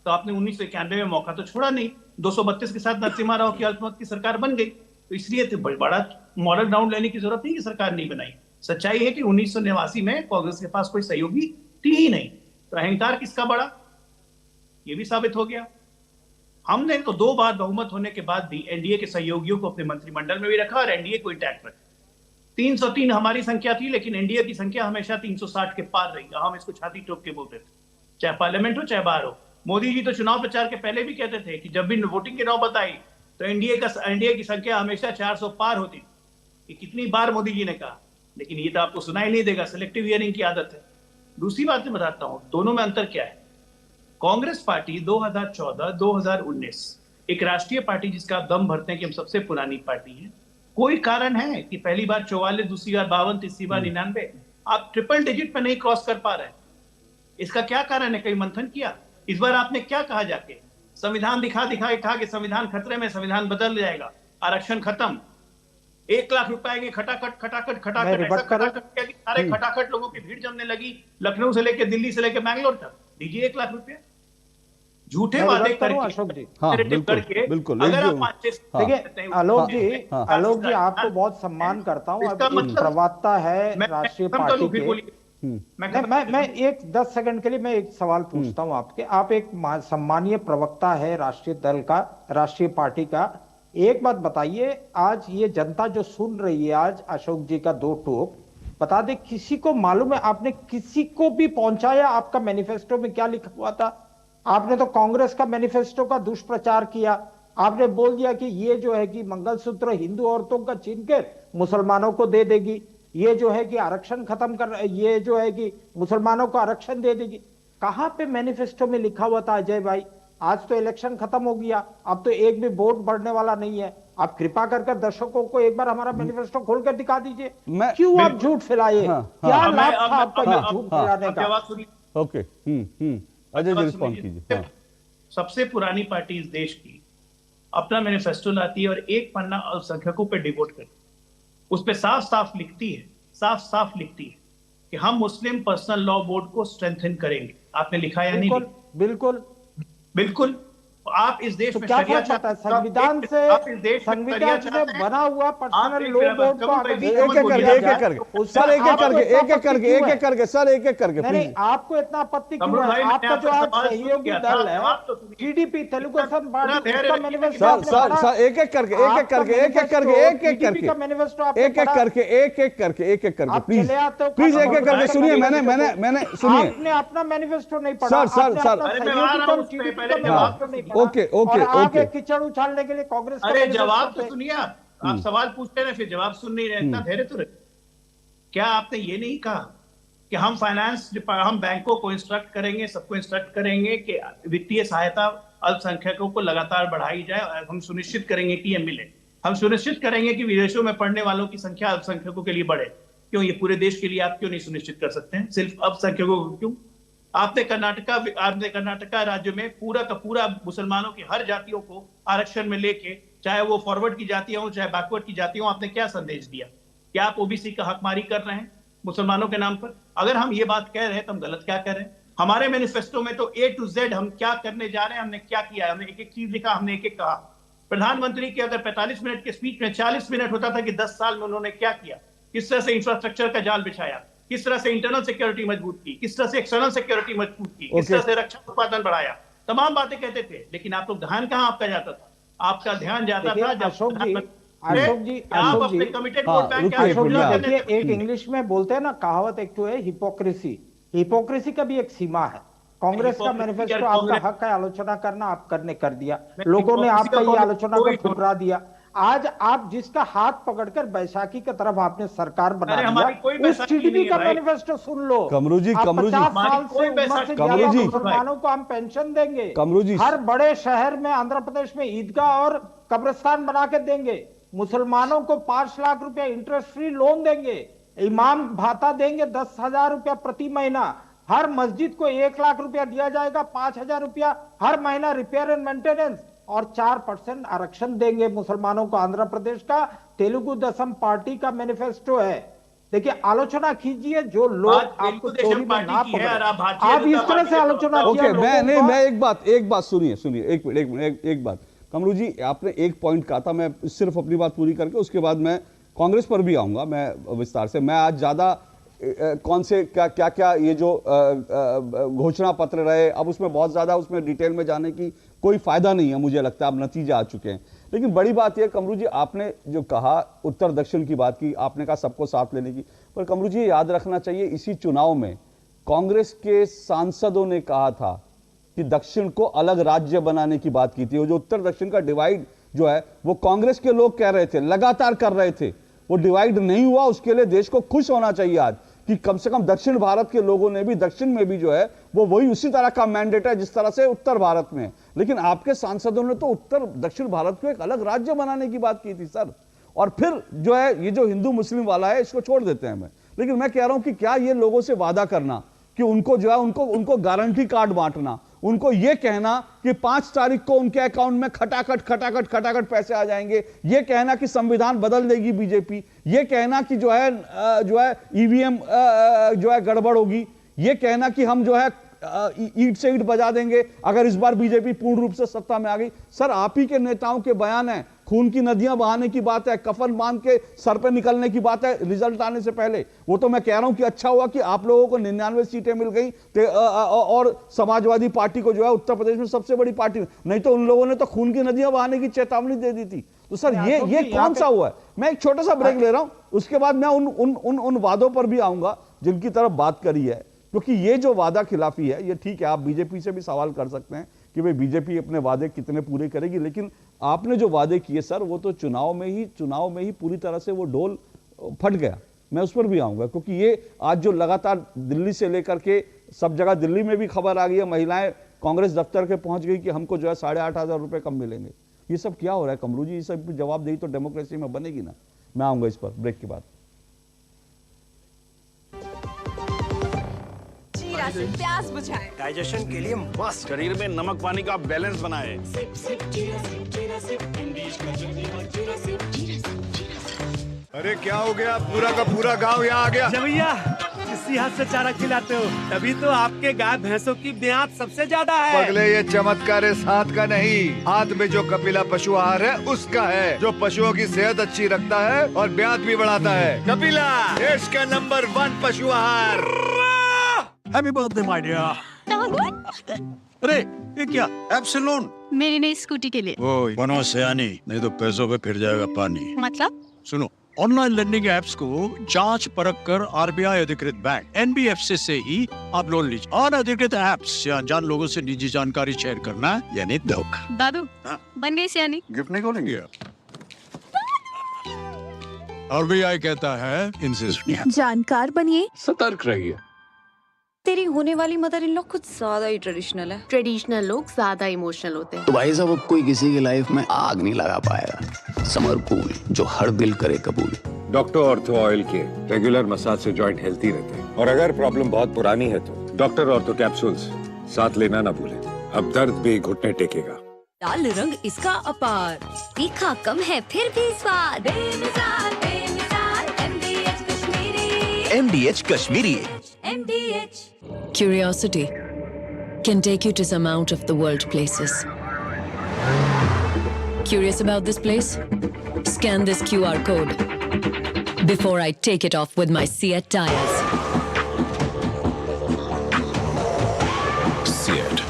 तो आपने 1991 में मौका तो छोड़ा नहीं। 232 के साथ नरसिम्हा राव की अल्पमत की सरकार बन गई। तो इसलिए तो बड़ा मॉडल ग्राउंड लेने की जरूरत नहीं कि सरकार नहीं बनाई। सच्चाई है कि 1989 में कांग्रेस के पास कोई सहयोगी थी ही नहीं। तो अहंकार किसका बड़ा, ये भी साबित हो गया। हमने तो 2 बार बहुमत होने के बाद भी एनडीए के सहयोगियों को अपने मंत्रिमंडल में भी रखा और एनडीए को इंटैक्ट रखा। 303 हमारी संख्या थी, लेकिन एनडीए की संख्या हमेशा 360 के पार रही। हम इसको छाती ठोक के बोलते थे, चाहे पार्लियामेंट हो चाहे बाहर हो। मोदी जी तो चुनाव प्रचार के पहले भी कहते थे कि जब भी वोटिंग की नौबत आई तो एनडीए की संख्या हमेशा 400 पार होती थी। ये कितनी बार मोदी जी ने कहा, लेकिन ये तो आपको सुनाई नहीं देगा, सिलेक्टिव हियरिंग की आदत है। दूसरी बात मैं बताता हूं, दोनों में अंतर क्या है। कांग्रेस पार्टी 2014-2019 एक राष्ट्रीय पार्टी जिसका आप दम भरते हैं कि हम सबसे पुरानी पार्टी है। कोई कारण है कि पहली बार 44, दूसरी बार 52, तीसरी बार 99, आप ट्रिपल डिजिट पे नहीं क्रॉस कर पा रहे हैं? इसका क्या कारण है? कहीं मंथन किया? इस बार आपने क्या कहा जाके? संविधान दिखा के कहा कि संविधान खतरे में, संविधान बदल जाएगा, आरक्षण खत्म, 1 लाख रुपए आएंगे, खटाखट सारे खटाखट लोगों की भीड़ जमने लगी, लखनऊ से लेकर दिल्ली से लेकर बैंगलोर तक। दीजिए 1 लाख रुपए, झूठे वादे करके,
अशोक जी
बिल्कुल।
देखिए आलोक जी आपको बहुत सम्मान करता हूँ। अब एक प्रवक्ता है राष्ट्रीय पार्टी के, मैं एक 10 सेकंड के लिए मैं एक सवाल पूछता हूं आपके। आप एक सम्मानीय प्रवक्ता है राष्ट्रीय दल का, राष्ट्रीय पार्टी का। एक बात बताइए, आज ये जनता जो सुन रही है आज अशोक जी का 2 टोक, बता दे किसी को मालूम है, आपने किसी को भी पहुंचाया आपका मैनिफेस्टो में क्या लिखा हुआ था? आपने तो कांग्रेस का मैनिफेस्टो का दुष्प्रचार किया। आपने बोल दिया कि ये जो है कि मंगलसूत्र हिंदू औरतों का छीन के मुसलमानों को दे देगी, ये जो है कि आरक्षण खत्म कर, ये जो है कि मुसलमानों को आरक्षण दे देगी। कहां पे मैनिफेस्टो में लिखा हुआ था अजय भाई? आज तो इलेक्शन खत्म हो गया, अब तो एक भी वोट बढ़ने वाला नहीं है। आप कृपा कर दर्शकों को एक बार हमारा मैनिफेस्टो खोल कर दिखा दीजिए। क्यों आप झूठ फैलाए? क्या लाभ था आपका ये झूठ फैलाने का?
ओके, अजय जी रिस्पॉन्ड कीजिए।
सबसे पुरानी पार्टी इस देश की अपना मैनिफेस्टो लाती है और एक पन्ना अल्पसंख्यकों पे डिवोट करती है। उस पे साफ साफ लिखती है कि हम मुस्लिम पर्सनल लॉ बोर्ड को स्ट्रेंथन करेंगे। आपने लिखा या नहीं? बिल्कुल। आप इस देश में
क्या फर्क पड़ता है? संविधान से बना हुआ पर्सनल लॉ बोर्ड को
एक एक करके
नहीं, आपको इतना आपत्ति क्यों है? आपका जो आज सहयोगी दल है टीडीपी, तेलुगु देशम पार्टी, उसका मैनिफेस्टो
एक एक करके प्लीज एक एक करके सुनिए। मैंने सुनिए,
आपने अपना मैनिफेस्टो नहीं पढ़ा
सर। ओके
कीचड़ उछालने के लिए कांग्रेस।
अरे जवाब तो सुनिए, आप सवाल पूछते रहे फिर जवाब सुन नहीं रहे, इतना धैर्य तो रहे। क्या आपने ये नहीं कहा कि हम बैंकों को इंस्ट्रक्ट करेंगे, सबको इंस्ट्रक्ट करेंगे कि वित्तीय सहायता अल्पसंख्यकों को लगातार बढ़ाई जाए और हम सुनिश्चित करेंगे कि ये मिले। हम सुनिश्चित करेंगे कि विदेशों में पढ़ने वालों की संख्या अल्पसंख्यकों के लिए बढ़े। क्यों? ये पूरे देश के लिए आप क्यों नहीं सुनिश्चित कर सकते हैं, सिर्फ अल्पसंख्यकों को क्यों? आपने कर्नाटका राज्य में पूरा का पूरा मुसलमानों की हर जातियों को आरक्षण में लेके, चाहे वो फॉरवर्ड की जातियां हो चाहे बैकवर्ड की जातियां हो, आपने क्या संदेश दिया? क्या आप ओबीसी का हकमारी कर रहे हैं मुसलमानों के नाम पर? अगर हम ये बात कह रहे हैं तो हम गलत क्या कर रहे हैं? हमारे मैनिफेस्टो में तो A to Z हम क्या करने जा रहे हैं, हमने क्या किया है, हमने एक एक चीज लिखा, हमने एक एक कहा। प्रधानमंत्री के अगर 45 मिनट के स्पीच में 40 मिनट होता था कि 10 साल में उन्होंने क्या किया, किस तरह से इंफ्रास्ट्रक्चर का जाल बिछाया, किस तरह से इंटरनल सिक्योरिटी मजबूत की, किस तरह से एक्सटर्नल सिक्योरिटी मजबूत की, किस तरह से रक्षा उत्पादन बढ़ाया, तमाम बातें कहते थे। लेकिन आप लोग ध्यान कहां आपका जाता था? आपका ध्यान जाता था जब
अशोक जी
आप अपने कमिटेड वोट बैंक
एक इंग्लिश में बोलते हैं ना, कहावत एक तो है हिपोक्रेसी। हिपोक्रेसी का भी एक सीमा है। कांग्रेस का मैनिफेस्टो आपका हक है आलोचना करना, आप करने कर दिया, लोगों ने आपका ये आलोचना को ठुकरा दिया। आज आप जिसका हाथ पकड़कर बैसाखी की तरफ आपने सरकार बना दिया, उस टीडीपी का मैनिफेस्टो सुन लो।
कमरू जी
50 साल से उम्र से ज्यादा मुसलमानों को हम पेंशन देंगे, हर बड़े शहर में आंध्र प्रदेश में ईदगाह और कब्रिस्तान बना के देंगे, मुसलमानों को 5 लाख रुपया इंटरेस्ट फ्री लोन देंगे, इमाम भाता देंगे 10,000 रुपया प्रति महीना, हर मस्जिद को 1 लाख रुपया दिया जाएगा, 5,000 रुपया हर महीना रिपेयर एंड मेंटेनेंस, और 4% आरक्षण देंगे मुसलमानों को। आंध्र प्रदेश का तेलुगु देशम पार्टी का मैनिफेस्टो है। देखिए, आलोचना कीजिए जो लोग आपको चोरी में ना पकड़े, आप इस तरह से आलोचना
कीजिए। मैं एक बात सुनिए एक बात। कमरू जी, आपने एक पॉइंट कहा था, मैं सिर्फ अपनी बात पूरी करके उसके बाद मैं कांग्रेस पर भी आऊंगा मैं विस्तार से। मैं आज ज्यादा कौन से क्या ये जो घोषणा पत्र रहे, अब उसमें बहुत ज्यादा उसमें डिटेल में जाने की कोई फायदा नहीं है, मुझे लगता है अब नतीजे आ चुके हैं। लेकिन बड़ी बात यह कमरू जी, आपने जो कहा उत्तर दक्षिण की बात की, आपने कहा सबको साथ लेने की, पर कमरू जी याद रखना चाहिए इसी चुनाव में कांग्रेस के सांसदों ने कहा था कि दक्षिण को अलग राज्य बनाने की बात की थी। वो जो उत्तर दक्षिण का डिवाइड जो है वो कांग्रेस के लोग कह रहे थे, लगातार कर रहे थे, वो डिवाइड नहीं हुआ। उसके लिए देश को खुश होना चाहिए आज कि कम से कम दक्षिण भारत के लोगों ने भी दक्षिण में भी जो है वो वही उसी तरह का मैंडेट है जिस तरह से उत्तर भारत में। लेकिन आपके सांसदों ने तो उत्तर दक्षिण भारत को एक अलग राज्य बनाने की बात की थी सर। और फिर जो है ये जो हिंदू मुस्लिम वाला है इसको छोड़ देते हैं मैं। लेकिन मैं कह रहा हूं कि क्या ये लोगों से वादा करना कि उनको जो है उनको गारंटी कार्ड बांटना, उनको ये कहना कि 5 तारीख को उनके अकाउंट में खटाखट पैसे आ जाएंगे, ये कहना कि संविधान बदल देगी बीजेपी, ये कहना कि जो है ईवीएम जो है गड़बड़ होगी, ये कहना कि हम जो है ईंट से ईंट बजा देंगे अगर इस बार बीजेपी पूर्ण रूप से सत्ता में आ गई। सर, आप ही के नेताओं के बयान है, खून की नदियां बहाने की बात है, कफन बांध के सर पे निकलने की बात है रिजल्ट आने से पहले। वो तो मैं कह रहा हूं कि अच्छा हुआ कि आप लोगों को 99 सीटें मिल गई और समाजवादी पार्टी को जो है उत्तर प्रदेश में सबसे बड़ी पार्टी, नहीं तो उन लोगों ने तो खून की नदियां बहाने की चेतावनी दे दी थी। तो सर ये कौन सा हुआ है? मैं एक छोटा सा ब्रेक ले रहा हूं, उसके बाद मैं उन वादों पर भी आऊंगा जिनकी तरफ बात करी है, क्योंकि ये जो वादा खिलाफी है ये ठीक है, आप बीजेपी से भी सवाल कर सकते हैं कि भाई बीजेपी अपने वादे कितने पूरे करेगी, लेकिन आपने जो वादे किए सर वो तो चुनाव में ही पूरी तरह से वो ढोल फट गया। मैं उस पर भी आऊंगा, क्योंकि ये आज जो लगातार दिल्ली से लेकर के सब जगह, दिल्ली में भी खबर आ गई है, महिलाएं कांग्रेस दफ्तर के पहुंच गई कि हमको जो है 8,500 रुपए कम मिलेंगे। ये सब क्या हो रहा है कमरू जी? ये सब जवाब देगी तो डेमोक्रेसी में बनेगी ना। मैं आऊंगा इस पर ब्रेक के बाद।
प्यास बुझाए,
डाइजेशन के लिए मस्त, शरीर में नमक पानी का बैलेंस बनाए।
अरे क्या हो गया? पूरा का पूरा गांव यहाँ आ गया।
भैया, इसी हाथ से चारा खिलाते हो, तभी तो आपके गाय भैंसों की ब्याज सबसे ज्यादा है।
पगले, ये चमत्कार इस हाथ का नहीं, हाथ में जो कपिला पशु आहार है उसका है, जो पशुओं की सेहत अच्छी रखता है और ब्याज भी बढ़ाता है। कपिला, देश का नंबर 1 पशु आहार।
Happy birthday my dear. अरे ये क्या?
एप्सिलॉन
मेरी नई स्कूटी के लिए।
ओए बनो सयानी, नहीं तो पैसों पे फिर जाएगा पानी।
मतलब?
सुनो, ऑनलाइन लर्निंग एप्स को जांच परख कर आरबीआई अधिकृत बैंक एनबीएफसी से ही आप लोन लीजिए। अनधिकृत एप्स या अनजान लोगों से निजी जानकारी शेयर करना यानी धोखा।
दादू बन गई सियानी।
गिफ्ट नहीं खोलेंगे? आरबीआई कहता है इनसे सुनिए,
जानकार बनिए,
सतर्क रहिए।
तेरी होने वाली मदर इन लॉ कुछ ज्यादा ही ट्रेडिशनल है। ट्रेडिशनल लोग ज्यादा इमोशनल होते हैं।
तो भाई साहब, अब कोई किसी की लाइफ में आग नहीं लगा पाएगा। समर कूल, जो हर दिल करे कबूल।
डॉक्टर ऑर्थो ऑयल के रेगुलर मसाज से जॉइंट हेल्थी रहते हैं, और अगर प्रॉब्लम बहुत पुरानी है तो डॉक्टर ऑर्थो कैप्सूल्स साथ लेना ना भूलें। अब दर्द भी घुटने टेकेगा।
लाल रंग इसका अपार, तीखा कम है फिर भी स्वाद।
MDH Kashmiri.
MDH
Curiosity can take you to some out of the world places. Curious about this place? Scan this QR code before I take it off with my Seat tires.
Seat,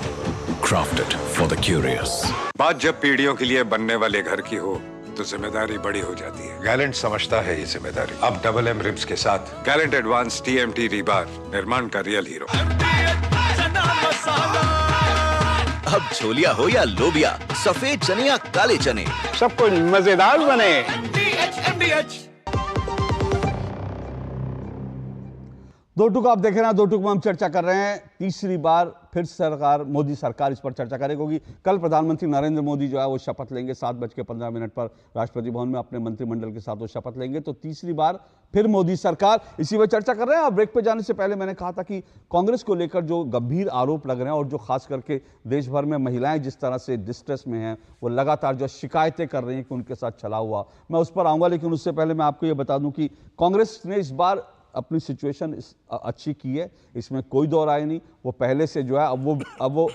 crafted for the curious.
बात जब पीढ़ियों के लिए बनने वाले घर की हो तो जिम्मेदारी बड़ी हो जाती है। गैलेंट समझता है ये जिम्मेदारी। अब डबल एम रिब्स के साथ गैलेंट एडवांस TMT रीबार निर्माण का रियल हीरो।
अब छोलिया हो या लोबिया, सफेद चने या काले चने,
सब कुछ मजेदार बने।
दो टूक आप देख रहे हैं, दो टूक में हम चर्चा कर रहे हैं। तीसरी बार फिर सरकार, मोदी सरकार इस पर चर्चा करेगी, क्योंकि कल प्रधानमंत्री नरेंद्र मोदी जो है वो शपथ लेंगे 7:15 पर राष्ट्रपति भवन में अपने मंत्रिमंडल के साथ वो शपथ लेंगे। तो तीसरी बार फिर मोदी सरकार, इसी पर चर्चा कर रहे हैं। और ब्रेक पे जाने से पहले मैंने कहा था कि कांग्रेस को लेकर जो गंभीर आरोप लग रहे हैं और जो खास करके देश भर में महिलाएं जिस तरह से डिस्ट्रेस में हैं, वो लगातार जो शिकायतें कर रही हैं कि उनके साथ छला हुआ, मैं उस पर आऊंगा। लेकिन उससे पहले मैं आपको ये बता दूं कि कांग्रेस ने इस बार अपनी सिचुएशन अच्छी की है, इसमें कोई दो राय नहीं। वो पहले से जो है अब वो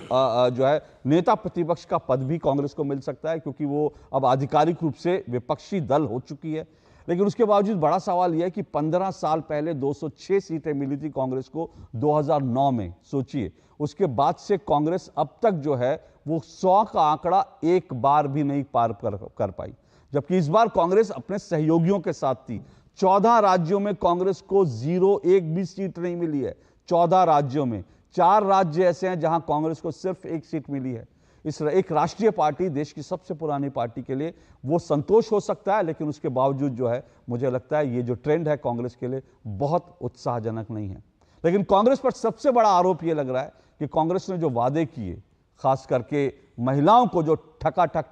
जो है नेता प्रतिपक्ष का पद भी कांग्रेस को मिल सकता है, क्योंकि वो अब आधिकारिक रूप से विपक्षी दल हो चुकी है। लेकिन उसके बावजूद बड़ा सवाल यह है कि 15 साल पहले 206 सीटें मिली थी कांग्रेस को 2009 में, सोचिए। उसके बाद से कांग्रेस अब तक जो है वो 100 का आंकड़ा एक बार भी नहीं पार कर पाई, जबकि इस बार कांग्रेस अपने सहयोगियों के साथ थी। 14 राज्यों में कांग्रेस को 0 एक भी सीट नहीं मिली है। 14 राज्यों में 4 राज्य ऐसे हैं जहां कांग्रेस को सिर्फ 1 सीट मिली है। इस एक राष्ट्रीय पार्टी, देश की सबसे पुरानी पार्टी के लिए वो संतोष हो सकता है, लेकिन उसके बावजूद जो है मुझे लगता है ये जो ट्रेंड है कांग्रेस के लिए बहुत उत्साहजनक नहीं है। लेकिन कांग्रेस पर सबसे बड़ा आरोप ये लग रहा है कि कांग्रेस ने जो वादे किए, खास करके महिलाओं को जो ठकाठक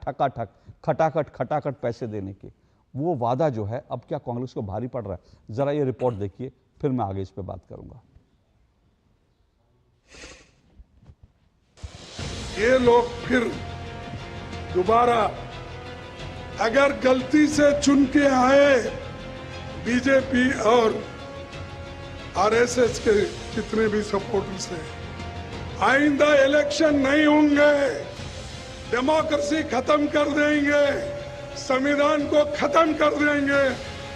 खटाखट पैसे देने के, वो वादा जो है अब क्या कांग्रेस को भारी पड़ रहा है? जरा ये रिपोर्ट देखिए, फिर मैं आगे इस पे बात करूंगा।
ये लोग फिर दोबारा अगर गलती से चुन के आए बीजेपी और आरएसएस के जितने भी सपोर्टर्स हैं, आइंदा इलेक्शन नहीं होंगे, डेमोक्रेसी खत्म कर देंगे, संविधान को खत्म कर देंगे,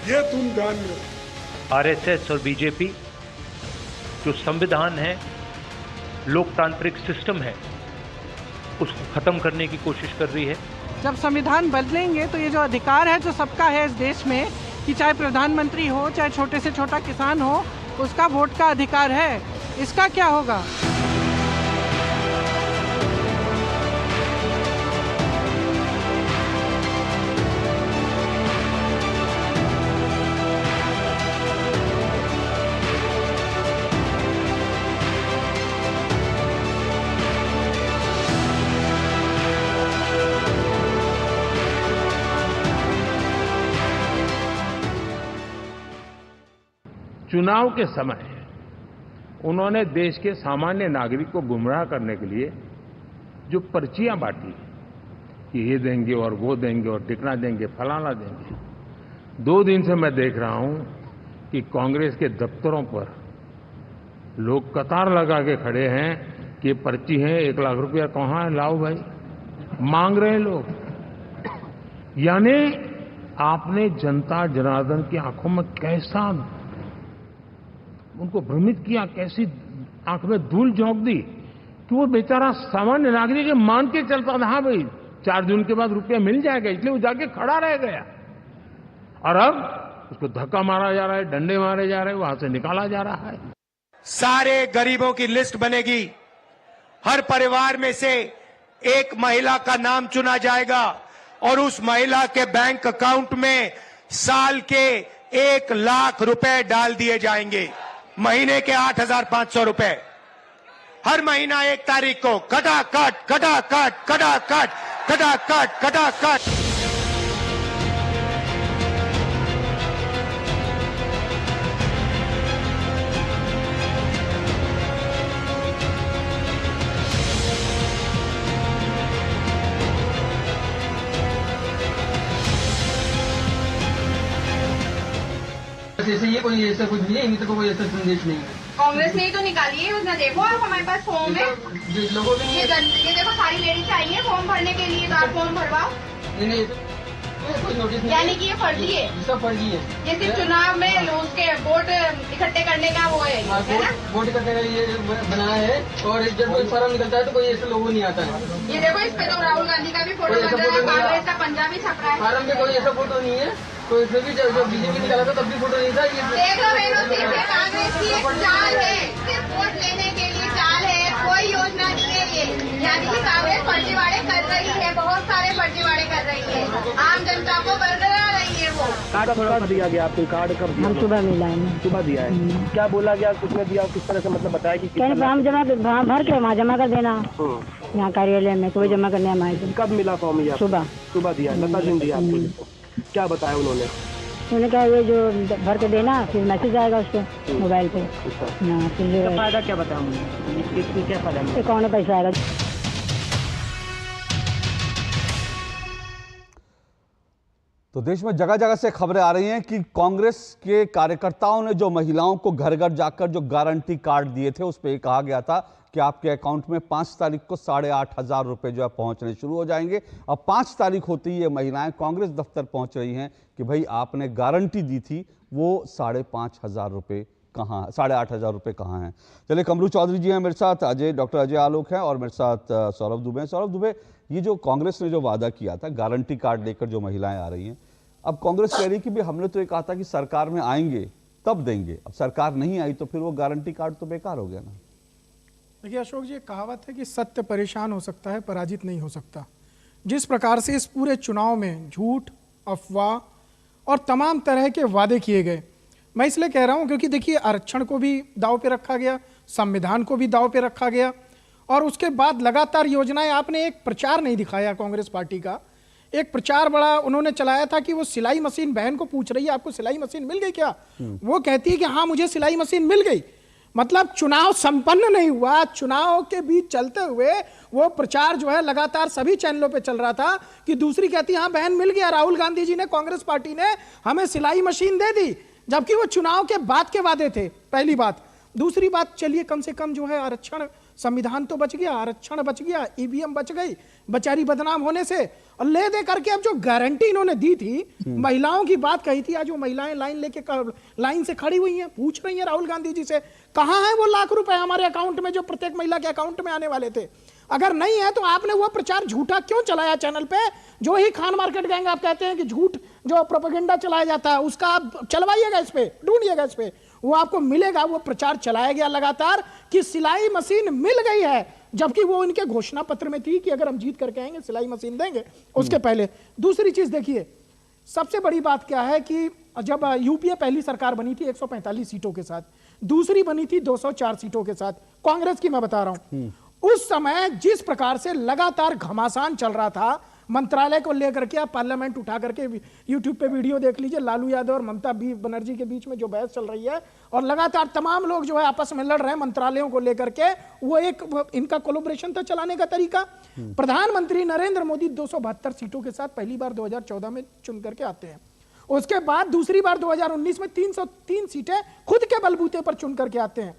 ये तुम ध्यान में रखो।
आरएसएस और बीजेपी जो संविधान है, लोकतांत्रिक सिस्टम है, उसको खत्म करने की कोशिश कर रही है।
जब संविधान बदलेंगे तो ये जो अधिकार है जो सबका है इस देश में, कि चाहे प्रधानमंत्री हो चाहे छोटे से छोटा किसान हो, उसका वोट का अधिकार है, इसका क्या होगा?
चुनाव के समय उन्होंने देश के सामान्य नागरिक को गुमराह करने के लिए जो पर्चियां बांटी कि ये देंगे और वो देंगे और टिकना देंगे, फलाना देंगे। 2 दिन से मैं देख रहा हूं कि कांग्रेस के दफ्तरों पर लोग कतार लगा के खड़े हैं कि ये पर्ची है, 1 लाख रुपया कहां है, लाओ भाई, मांग रहे हैं लोग। यानी आपने जनता जनार्दन की आंखों में कैसा उनको भ्रमित किया, कैसी आंख में धूल झोंक दी कि वो बेचारा सामान्य नागरिक मान के चलता था, हाँ भाई 4 जून के बाद रुपया मिल जाएगा, इसलिए वो जाके खड़ा रह गया। और अब उसको धक्का मारा जा रहा है, डंडे मारे जा रहे हैं, वहां से निकाला जा रहा है।
सारे गरीबों की लिस्ट बनेगी, हर परिवार में से एक महिला का नाम चुना जाएगा और उस महिला के बैंक अकाउंट में साल के 1 लाख रुपए डाल दिए जाएंगे, महीने के 8,500 रुपए, हर महीना 1 तारीख को खटाखट खटाखट खटाखट खटाखट खटाखट।
ये कोई ऐसा कुछ नहीं है, इन्हीं को कोई ऐसा संदेश नहीं है।
कांग्रेस ने ही तो निकाली है, उसने देखो आप हमारे पास फॉर्म है,
लोगों ने
ये देखो सारी लेडीज आई है फॉर्म भरने के लिए, तो आप फॉर्म भरवाओ।
नहीं कोई नोटिस नहीं,
यानी कि ये फर्जी है,
सब फर्जी है।
ये सिर्फ चुनाव में उसके वोट इकट्ठे करने का वो है ना?
वोट इकट्ठे का ये बनाया है, और जब कोई फॉर्म निकलता है तो कोई ऐसे लोगो नहीं आता है।
ये देखो, इस पे तो राहुल गांधी का भी फोटो बन रहा है, कांग्रेस का पंजाबी छप रहा है।
फॉर्म में कोई ऐसा फोटो नहीं है, तो इसमें भी जब बीजेपी निकाला था तब भी फोटो नहीं था। ये
देख लो बहनों, सिर्फ कांग्रेस की एक चाल है, सिर्फ वोट लेने के लिए चाल है, कोई योजना नहीं है ये। यानी कि कांग्रेस फर्जीवाड़े कर रही है, बहुत सारे फर्जीवाड़े कर रही है, आम जनता को बरकरार रही है वो।
कार्ड कब दिया गया आपको? कार्ड कब?
हम सुबह मिला है,
सुबह दिया है। क्या बोला गया, किसने दिया, किस तरह से मतलब बताया कि
फॉर्म जमा भर के वहाँ जमा कर देना, यहाँ कार्यालय में सुबह जमा करने हम आए थे।
कब मिला फॉर्म? ये सुबह दिया। लता जी दिया आपको? क्या बताया उन्होंने?
उन्होंने कहा ये जो भर के देना, फिर मैसेज आएगा उस पर मोबाइल पे। फिर जो
फायदा क्या बताया उन्होंने, क्या फायदा?
अकाउंट में पैसा आएगा।
तो देश में जगह जगह से खबरें आ रही हैं कि कांग्रेस के कार्यकर्ताओं ने जो महिलाओं को घर घर जाकर जो गारंटी कार्ड दिए थे, उस पर कहा गया था कि आपके अकाउंट में 5 तारीख को 8,500 रुपए जो है पहुंचने शुरू हो जाएंगे। अब 5 तारीख होती ही ये महिलाएं कांग्रेस दफ्तर पहुंच रही हैं कि भाई आपने गारंटी दी थी, वो 5,500 रुपये कहाँ, 8,500 रुपये कहाँ हैं। चलिए, कमरू चौधरी जी हैं मेरे साथ, डॉक्टर अजय आलोक हैं और मेरे साथ सौरभ दुबे हैं। सौरभ दुबे, ये जो कांग्रेस ने जो वादा किया था गारंटी कार्ड लेकर जो महिलाएं आ रही हैं, अब कांग्रेस कह रही कि भी हमने तो ये कहा था कि सरकार में आएंगे तब देंगे, अब सरकार नहीं आई तो फिर वो गारंटी कार्ड तो बेकार हो गया ना।
देखिए अशोक जी, कहावत है कि सत्य परेशान हो सकता है, पराजित नहीं हो सकता। जिस प्रकार से इस पूरे चुनाव में झूठ, अफवाह और तमाम तरह के वादे किए गए, मैं इसलिए कह रहा हूं क्योंकि देखिए आरक्षण को भी दांव पे रखा गया, संविधान को भी दांव पे रखा गया, और उसके बाद लगातार योजनाएं, आपने एक प्रचार नहीं दिखाया कांग्रेस पार्टी का। एक प्रचार बड़ा उन्होंने चलाया था कि वो सिलाई मशीन, बहन को पूछ रही है आपको सिलाई मशीन मिल गई क्या, वो कहती है कि हाँ मुझे सिलाई मशीन मिल गई। मतलब चुनाव संपन्न नहीं हुआ, चुनाव के बीच चलते हुए वो प्रचार जो है लगातार सभी चैनलों पे चल रहा था कि दूसरी कहती हाँ बहन मिल गया, राहुल गांधी जी ने, कांग्रेस पार्टी ने हमें सिलाई मशीन दे दी, जबकि वो चुनाव के बाद के वादे थे। पहली बात। दूसरी बात, चलिए कम से कम जो है आरक्षण, संविधान तो बच गया, आरक्षण बच गया, ईवीएम बच गई बेचारी बदनाम होने से, और ले दे करके अब जो गारंटी इन्होंने दी थी, महिलाओं की बात कही थी, आज वो महिलाएं लाइन से खड़ी हुई हैं, पूछ रही हैं राहुल गांधी जी से कहां है वो लाख रुपए हमारे अकाउंट में जो प्रत्येक महिला के अकाउंट में आने वाले थे। अगर नहीं है तो आपने वो प्रचार झूठा क्यों चलाया चैनल पे? जो ही खान मार्केट गैंग आप कहते हैं कि झूठ जो प्रोपेगेंडा चलाया जाता है, उसका आप चलवाइएगा, इस पे ढूंढिएगा, इस पे वो आपको मिलेगा। वो प्रचार चलाया गया लगातार कि सिलाई मशीन मिल गई है, जबकि वो इनके घोषणा पत्र में थी कि अगर हम जीत करके आएंगे सिलाई मशीन देंगे। उसके पहले दूसरी चीज देखिए, सबसे बड़ी बात क्या है कि जब यूपीए पहली सरकार बनी थी 145 सीटों के साथ, दूसरी बनी थी 204 सीटों के साथ, कांग्रेस की मैं बता रहा हूं, उस समय जिस प्रकार से लगातार घमासान चल रहा था मंत्रालय को लेकर के, आप पार्लियामेंट उठा करके यूट्यूब पे वीडियो देख लीजिए, लालू यादव और ममता बनर्जी के बीच में जो बहस चल रही है, और लगातार तमाम लोग जो है आपस में लड़ रहे हैं मंत्रालयों को लेकर के, वो एक इनका कोलैबोरेशन था चलाने का तरीका। प्रधानमंत्री नरेंद्र मोदी 272 सीटों के साथ पहली बार 2014 में चुन करके आते हैं। उसके बाद दूसरी बार 2019 में 303 सीटें खुद के बलबूते पर चुन करके आते हैं।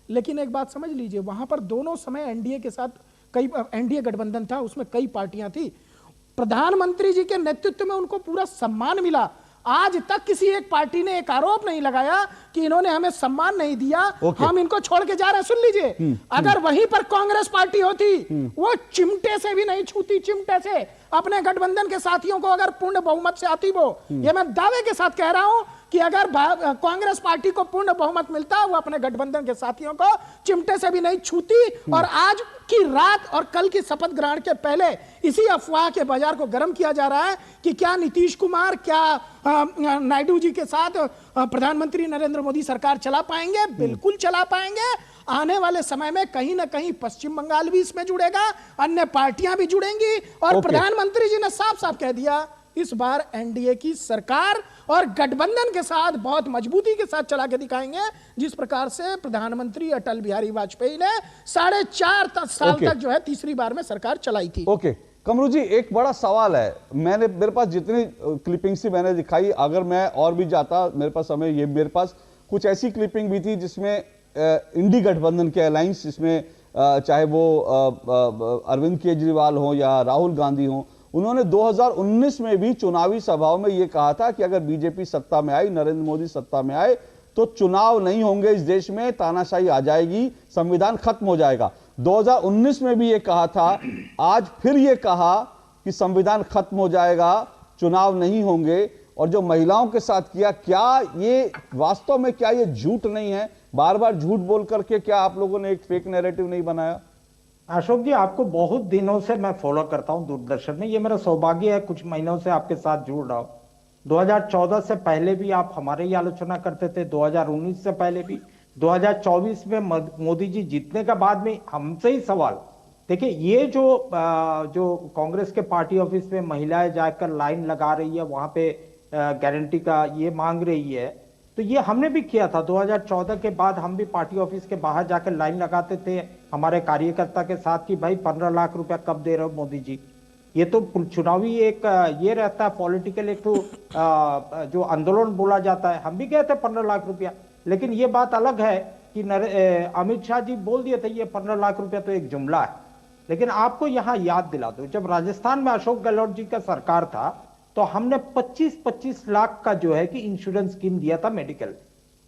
लेकिन एक बात समझ लीजिए, वहां पर दोनों समय एनडीए के साथ कई, एनडीए गठबंधन था, उसमें कई पार्टियां थी, प्रधानमंत्री जी के नेतृत्व में उनको पूरा सम्मान मिला। आज तक किसी एक पार्टी ने एक आरोप नहीं लगाया कि इन्होंने हमें सम्मान नहीं दिया, हम इनको छोड़ के जा रहे हैं। सुन लीजिए, अगर वहीं पर कांग्रेस पार्टी होती, वो चिमटे से भी नहीं छूती, चिमटे से अपने गठबंधन के साथियों को अगर पूर्ण बहुमत से आती, वो ये मैं दावे के साथ कह रहा हूं कि अगर कांग्रेस पार्टी को पूर्ण बहुमत मिलता, वो अपने गठबंधन के साथियों को चिमटे से भी नहीं छूती। और आज की रात और कल की शपथ ग्रहण के पहले इसी अफवाह के बाजार को गर्म किया जा रहा है कि क्या नीतीश कुमार, क्या नायडू जी के साथ प्रधानमंत्री नरेंद्र मोदी सरकार चला पाएंगे? बिल्कुल चला पाएंगे। आने वाले समय में कहीं ना कहीं पश्चिम बंगाल भी इसमें जुड़ेगा, अन्य पार्टियां भी जुड़ेंगी, और प्रधानमंत्री जी ने साफ साफ कह दिया इस बार एनडीए की सरकार और गठबंधन के साथ बहुत मजबूती के साथ चला के दिखाएंगे, जिस प्रकार से प्रधानमंत्री अटल बिहारी वाजपेयी ने 4.5 साल तक जो है तीसरी बार में सरकार चलाई थी।
ओके कमरू जी, एक बड़ा सवाल है, मेरे पास जितनी क्लिपिंग से मैंने दिखाई, अगर मैं और भी जाता, मेरे पास समय, ये मेरे पास कुछ ऐसी क्लिपिंग भी थी जिसमें इंडी गठबंधन के अलायंस, जिसमें चाहे वो अरविंद केजरीवाल हो या राहुल गांधी हो, उन्होंने 2019 में भी चुनावी सभाओं में यह कहा था कि अगर बीजेपी सत्ता में आई, नरेंद्र मोदी सत्ता में आए, तो चुनाव नहीं होंगे इस देश में, तानाशाही आ जाएगी, संविधान खत्म हो जाएगा। 2019 में भी यह कहा था, आज फिर यह कहा कि संविधान खत्म हो जाएगा, चुनाव नहीं होंगे। और जो महिलाओं के साथ किया, क्या ये वास्तव में क्या ये झूठ नहीं है? बार बार झूठ बोल करके क्या आप लोगों ने एक फेक नैरेटिव नहीं बनाया?
अशोक जी, आपको बहुत दिनों से मैं फॉलो करता हूं दूरदर्शन में, ये मेरा सौभाग्य है कुछ महीनों से आपके साथ जुड़ रहा हूं। 2014 से पहले भी आप हमारे ही आलोचना करते थे, 2019 से पहले भी, 2024 में मोदी जी जीतने के बाद में हमसे ही सवाल। देखिए, ये जो कांग्रेस के पार्टी ऑफिस में महिलाएं जाकर लाइन लगा रही है, वहां पे गारंटी का ये मांग रही है, तो ये हमने भी किया था। 2014 के बाद हम भी पार्टी ऑफिस के बाहर जाकर लाइन लगाते थे हमारे कार्यकर्ता के साथ कि भाई 15 लाख रुपया कब दे रहे हो मोदी जी। ये तो चुनावी एक ये रहता है पॉलिटिकल एक तो जो आंदोलन बोला जाता है। हम भी गए थे 15 लाख रुपया, लेकिन ये बात अलग है कि अमित शाह जी बोल दिए थे ये 15 लाख रुपया तो एक जुमला है। लेकिन आपको यहाँ याद दिला दो, जब राजस्थान में अशोक गहलोत जी का सरकार था तो हमने 25-25 लाख का जो है कि इंश्योरेंस स्कीम दिया था मेडिकल।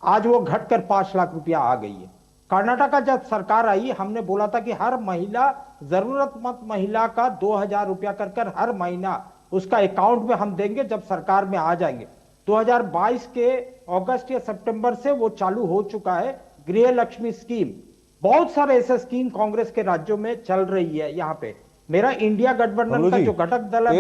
आज वो घटकर 5 लाख रुपया आ गई है। कर्नाटक जब सरकार आई, हमने बोला था कि हर महिला, जरूरतमंद महिला का 2000 रुपया कर हर महीना उसका अकाउंट में हम देंगे जब सरकार में आ जाएंगे। 2022 के अगस्त या सितंबर से वो चालू हो चुका है, गृह लक्ष्मी स्कीम। बहुत सारे ऐसे स्कीम कांग्रेस के राज्यों में चल रही है। यहाँ पे मेरा इंडिया गठबंधन का जो घटक दल है,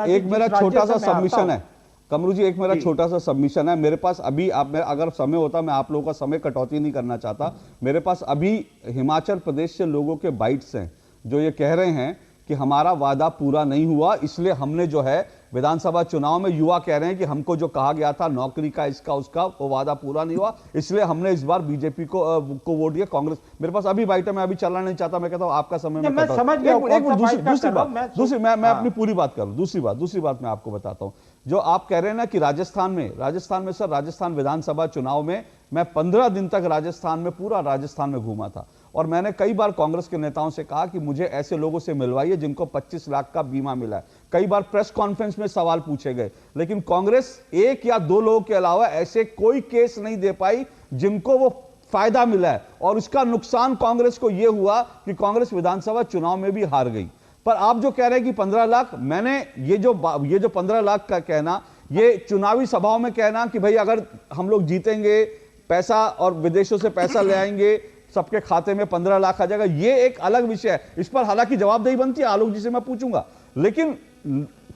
एक मेरा छोटा सा सबमिशन है कमरू जी, एक मेरा छोटा सा सबमिशन है। मेरे पास अभी अगर समय होता, मैं आप लोगों का समय कटौती नहीं करना चाहता, मेरे पास अभी हिमाचल प्रदेश से लोगों के बाइट्स हैं जो ये कह रहे हैं कि हमारा वादा पूरा नहीं हुआ, इसलिए हमने जो है विधानसभा चुनाव में, युवा कह रहे हैं कि हमको जो कहा गया था नौकरी का, इसका उसका, वो वादा पूरा नहीं हुआ, इसलिए हमने इस बार बीजेपी को वोट दिया। कांग्रेस, मेरे पास अभी बाइट है, मैं अभी चलना नहीं चाहता, मैं कहता हूं आपका समय में
समझ गया।
दूसरी मैं अपनी पूरी बात करूं। दूसरी बात मैं आपको बताता हूं, जो आप कह रहे हैं ना कि राजस्थान में सर, राजस्थान विधानसभा चुनाव में मैं 15 दिन तक राजस्थान में, पूरा राजस्थान में घूमा था और मैंने कई बार कांग्रेस के नेताओं से कहा कि मुझे ऐसे लोगों से मिलवाइए जिनको 25 लाख का बीमा मिला है। कई बार प्रेस कॉन्फ्रेंस में सवाल पूछे गए, लेकिन कांग्रेस एक या दो लोगों के अलावा ऐसे कोई केस नहीं दे पाई जिनको वो फायदा मिला है। और उसका नुकसान कांग्रेस को यह हुआ कि कांग्रेस विधानसभा चुनाव में भी हार गई। पर आप जो कह रहे हैं कि 15 लाख, मैंने ये जो 15 लाख का कहना, ये चुनावी सभाओं में कहना कि भाई अगर हम लोग जीतेंगे, पैसा और विदेशों से पैसा ले आएंगे, सबके खाते में 15 लाख आ जाएगा, ये एक अलग विषय है। इस पर हालांकि जवाबदेही बनती है, आलोक जी से मैं पूछूंगा, लेकिन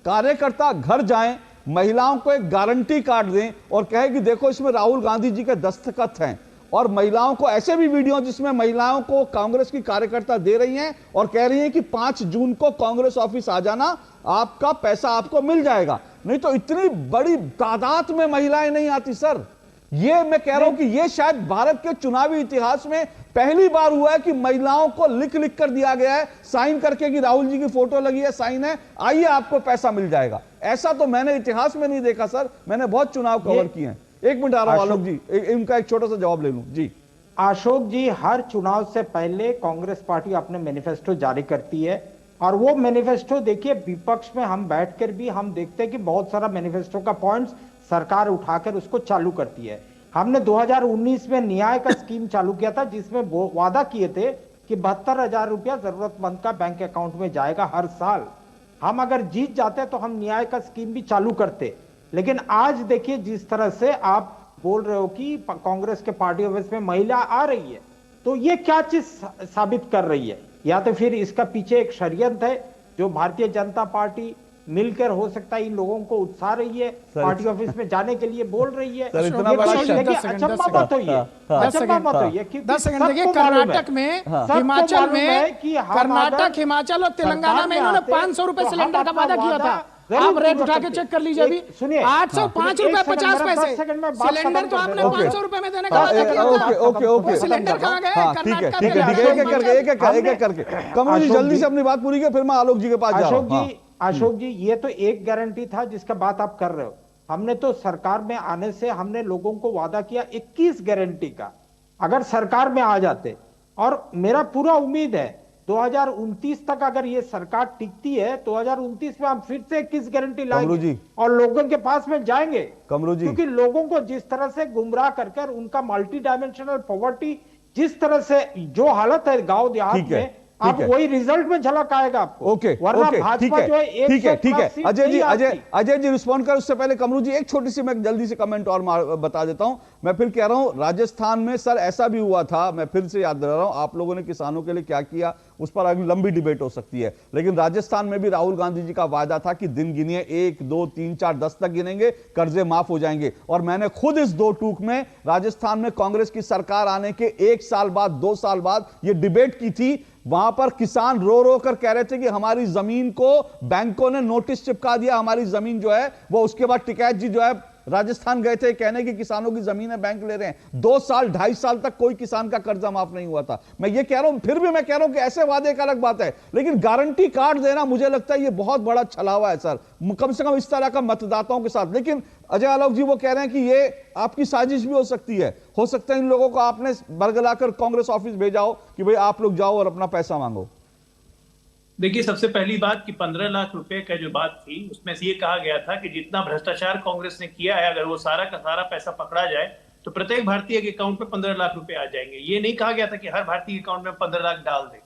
कार्यकर्ता घर जाएं, महिलाओं को एक गारंटी कार्ड दें और कहें कि देखो इसमें राहुल गांधी जी के दस्तखत हैं, और महिलाओं को ऐसे भी वीडियो जिसमें महिलाओं को कांग्रेस की कार्यकर्ता दे रही हैं और कह रही हैं कि 5 जून को कांग्रेस ऑफिस आ जाना, आपका पैसा आपको मिल जाएगा। नहीं तो इतनी बड़ी तादाद में महिलाएं नहीं आती सर। ये मैं कह रहा हूं कि ये शायद भारत के चुनावी इतिहास में पहली बार हुआ है कि महिलाओं को लिख कर दिया गया है, साइन करके कि राहुल जी की फोटो लगी है, साइन है, आइए आपको पैसा मिल जाएगा। ऐसा तो मैंने इतिहास में नहीं देखा सर। मैंने बहुत चुनाव कवर किए हैं। एक मिनट आ रहा हूं आलोक जी, इनका एक छोटा सा जवाब ले लूं जी।
अशोक जी, हर चुनाव से पहले कांग्रेस पार्टी अपने मैनिफेस्टो जारी करती है और वो मैनिफेस्टो देखिए, विपक्ष में हम बैठकर भी हम देखते हैं कि बहुत सारा मैनिफेस्टो का पॉइंट्स सरकार उठाकर उसको चालू करती है। हमने 2019 में न्याय का स्कीम चालू किया था जिसमें वो वादा किए थे कि 72,000 रुपया जरूरतमंद का बैंक अकाउंट में जाएगा हर साल। हम अगर जीत जाते तो हम न्याय का स्कीम भी चालू करते। लेकिन आज देखिए जिस तरह से आप बोल रहे हो कि कांग्रेस के पार्टी ऑफिस में महिला आ रही है, तो ये क्या चीज साबित कर रही है? या तो फिर इसका पीछे एक षड्यंत्र है जो भारतीय जनता पार्टी मिलकर हो सकता है इन लोगों को उत्साह रही है, पार्टी ऑफिस में जाने के लिए बोल रही है।
सर, इतना बड़ा
अचंभा मत होइए, अचंभा मत होइए।
10 सेकंड देखिए, कर्नाटक में, हिमाचल में, कर्नाटक, हिमाचल और तेलंगाना में इन्होंने 500 रुपए सिलेंडर का वादा किया था। आप रेट उठा के चेक कर लीजिए अभी, 805 रुपए 50 पैसे सिलेंडर, तो आपने 500 रुपए में देने का वादा किया था।
ओके,
सिलेंडर कहाँ गए?
ठीक है, एक एक करके कमल जी जल्दी से अपनी बात पूरी कर, फिर मैं आलोक जी के पास जा रहा हूं।
अशोक जी, ये तो एक गारंटी था जिसका बात आप कर रहे हो। हमने तो सरकार में आने से हमने लोगों को वादा किया 21 गारंटी का। अगर सरकार में आ जाते, और मेरा पूरा उम्मीद है 2029 तक अगर ये सरकार टिकती है, 2029 में हम फिर से किस गारंटी लाएंगे
जी।
और लोगों के पास में जाएंगे?
कमरू जी,
क्योंकि लोगों को जिस तरह से गुमराह कर उनका मल्टी डायमेंशनल पॉवर्टी, जिस तरह से जो हालत है गांव देहात में, आप वही रिजल्ट में झलक आएगा आपको।
ओके,
वरना
ओके,
भाजपा जो है
ठीक है। अजय जी, अजय जी रिस्पॉन्ड कर, उससे पहले कमरू जी एक छोटी सी मैं जल्दी से कमेंट और बता देता हूं। मैं फिर कह रहा हूं, राजस्थान में सर ऐसा भी हुआ था, मैं फिर से याद दिला रहा हूं, आप लोगों ने किसानों के लिए क्या किया उस पर अगली लंबी डिबेट हो सकती है, लेकिन राजस्थान में भी राहुल गांधी जी का वायदा था कि दिन गिनिए, 1 2 3 4 10 तक गिनेंगे, कर्जे माफ हो जाएंगे। और मैंने खुद इस 2 टूक में राजस्थान में कांग्रेस की सरकार आने के 1 साल बाद 2 साल बाद यह डिबेट की थी। वहां पर किसान रो रो कर कह रहे थे कि हमारी जमीन को बैंकों ने नोटिस चिपका दिया, हमारी जमीन जो है वो। उसके बाद टिकैत जी जो है राजस्थान गए थे कहने कि किसानों की जमीनें बैंक ले रहे हैं। 2 साल 2.5 साल तक कोई किसान का कर्जा माफ नहीं हुआ था। मैं ये कह रहा हूं, फिर भी मैं कह रहा हूं कि ऐसे वादे एक अलग बात है, लेकिन गारंटी कार्ड देना मुझे लगता है ये बहुत बड़ा छलावा है सर, कम से कम इस तरह का मतदाताओं के साथ। लेकिन अजय आलोक जी वो कह रहे हैं कि ये आपकी साजिश भी हो सकती है, हो सकता है इन लोगों को आपने बरगलाकर कांग्रेस ऑफिस भेजा हो कि भाई आप लोग जाओ और अपना पैसा मांगो।
देखिए, सबसे पहली बात कि 15 लाख रुपए का जो बात थी उसमें से ये कहा गया था कि जितना भ्रष्टाचार कांग्रेस ने किया है, अगर वो सारा का सारा पैसा पकड़ा जाए तो प्रत्येक भारतीय के अकाउंट में 15 लाख रुपए आ जाएंगे। ये नहीं कहा गया था कि हर भारतीय अकाउंट में 15 लाख डाल दे।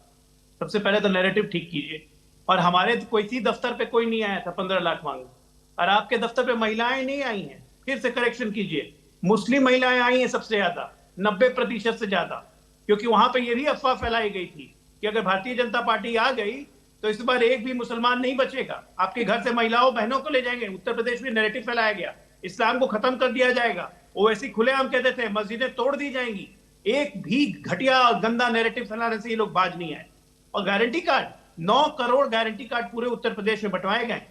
सबसे पहले तो नैरेटिव ठीक कीजिए। और हमारे किसी दफ्तर पे कोई नहीं आया था 15 लाख मांगने, और आपके दफ्तर पे महिलाएं नहीं आई हैं, फिर से करेक्शन कीजिए। मुस्लिम महिलाएं आई हैं सबसे ज्यादा, 90% से ज्यादा, क्योंकि वहां पे ये भी अफवाह फैलाई गई थी कि अगर भारतीय जनता पार्टी आ गई तो इस बार एक भी मुसलमान नहीं बचेगा, आपके घर से महिलाओं बहनों को ले जाएंगे। उत्तर प्रदेश में नैरेटिव फैलाया गया, इस्लाम को खत्म कर दिया जाएगा। ओवैसी खुलेआम कहते थे मस्जिदें तोड़ दी जाएंगी। एक भी घटिया और गंदा नैरेटिव फैलाने से ये लोग बाज नहीं आए। और guarantee card, 9 crore guarantee card पूरे उत्तर प्रदेश में बंटवाए गए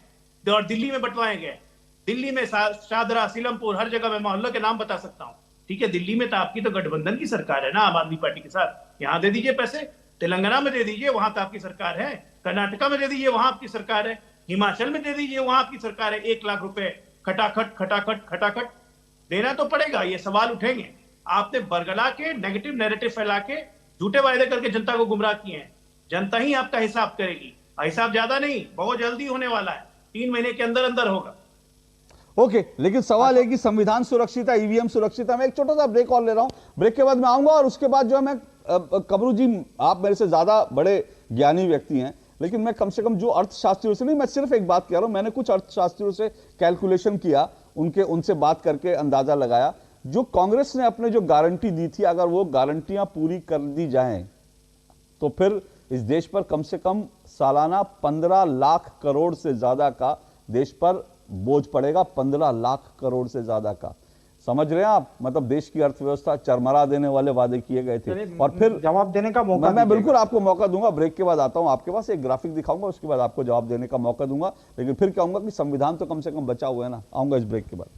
और दिल्ली में बंटवाए गए। दिल्ली में शादरा, सीलमपुर, हर जगह मैं मोहल्लों के नाम बता सकता हूँ। ठीक है, दिल्ली में तो आपकी तो गठबंधन की सरकार है ना, आम आदमी पार्टी के साथ। यहाँ दे दीजिए पैसे, तेलंगाना में दे दीजिए, वहां तो आपकी सरकार है। कर्नाटका में दे दीजिए, वहां आपकी सरकार है। हिमाचल में दे दीजिए, वहां आपकी सरकार है। 1 लाख रुपए खटाखट खटाखट खटाखट देना तो पड़ेगा। ये सवाल उठेंगे। आपने बरगला के नेगेटिव नैरेटिव फैला के झूठे वायदे करके जनता को गुमराह किए हैं। जनता ही आपका हिसाब करेगी। हिसाब ज्यादा नहीं, बहुत जल्दी होने वाला है, 3 महीने के अंदर अंदर होगा।
ओके, लेकिन सवाल है कि संविधान सुरक्षित है, ईवीएम सुरक्षित है। मैं एक छोटा सा ब्रेक और ले रहा हूं, ब्रेक के बाद मैं आऊंगा और उसके बाद जो है मैं कमरू जी, आप मेरे से ज्यादा बड़े ज्ञानी व्यक्ति हैं, लेकिन मैं कम से कम जो अर्थशास्त्रियों से नहीं, मैं सिर्फ एक बात कह रहा हूं, मैंने कुछ अर्थशास्त्रियों से कैलकुलेशन किया, उनसे बात करके अंदाजा लगाया। जो कांग्रेस ने अपने जो गारंटी दी थी, अगर वो गारंटियां पूरी कर दी जाएं तो फिर इस देश पर कम से कम सालाना 15 लाख करोड़ से ज्यादा का देश पर बोझ पड़ेगा। 15 लाख करोड़ से ज्यादा का, समझ रहे हैं आप? मतलब देश की अर्थव्यवस्था चरमरा देने वाले वादे किए गए थे। और फिर
जवाब देने का मौका
मैं बिल्कुल आपको मौका दूंगा। ब्रेक के बाद आता हूं आपके पास, एक ग्राफिक दिखाऊंगा, उसके बाद आपको जवाब देने का मौका दूंगा। लेकिन फिर कहूंगा कि संविधान तो कम से कम बचा हुआ है ना। आऊंगा इस ब्रेक के बाद।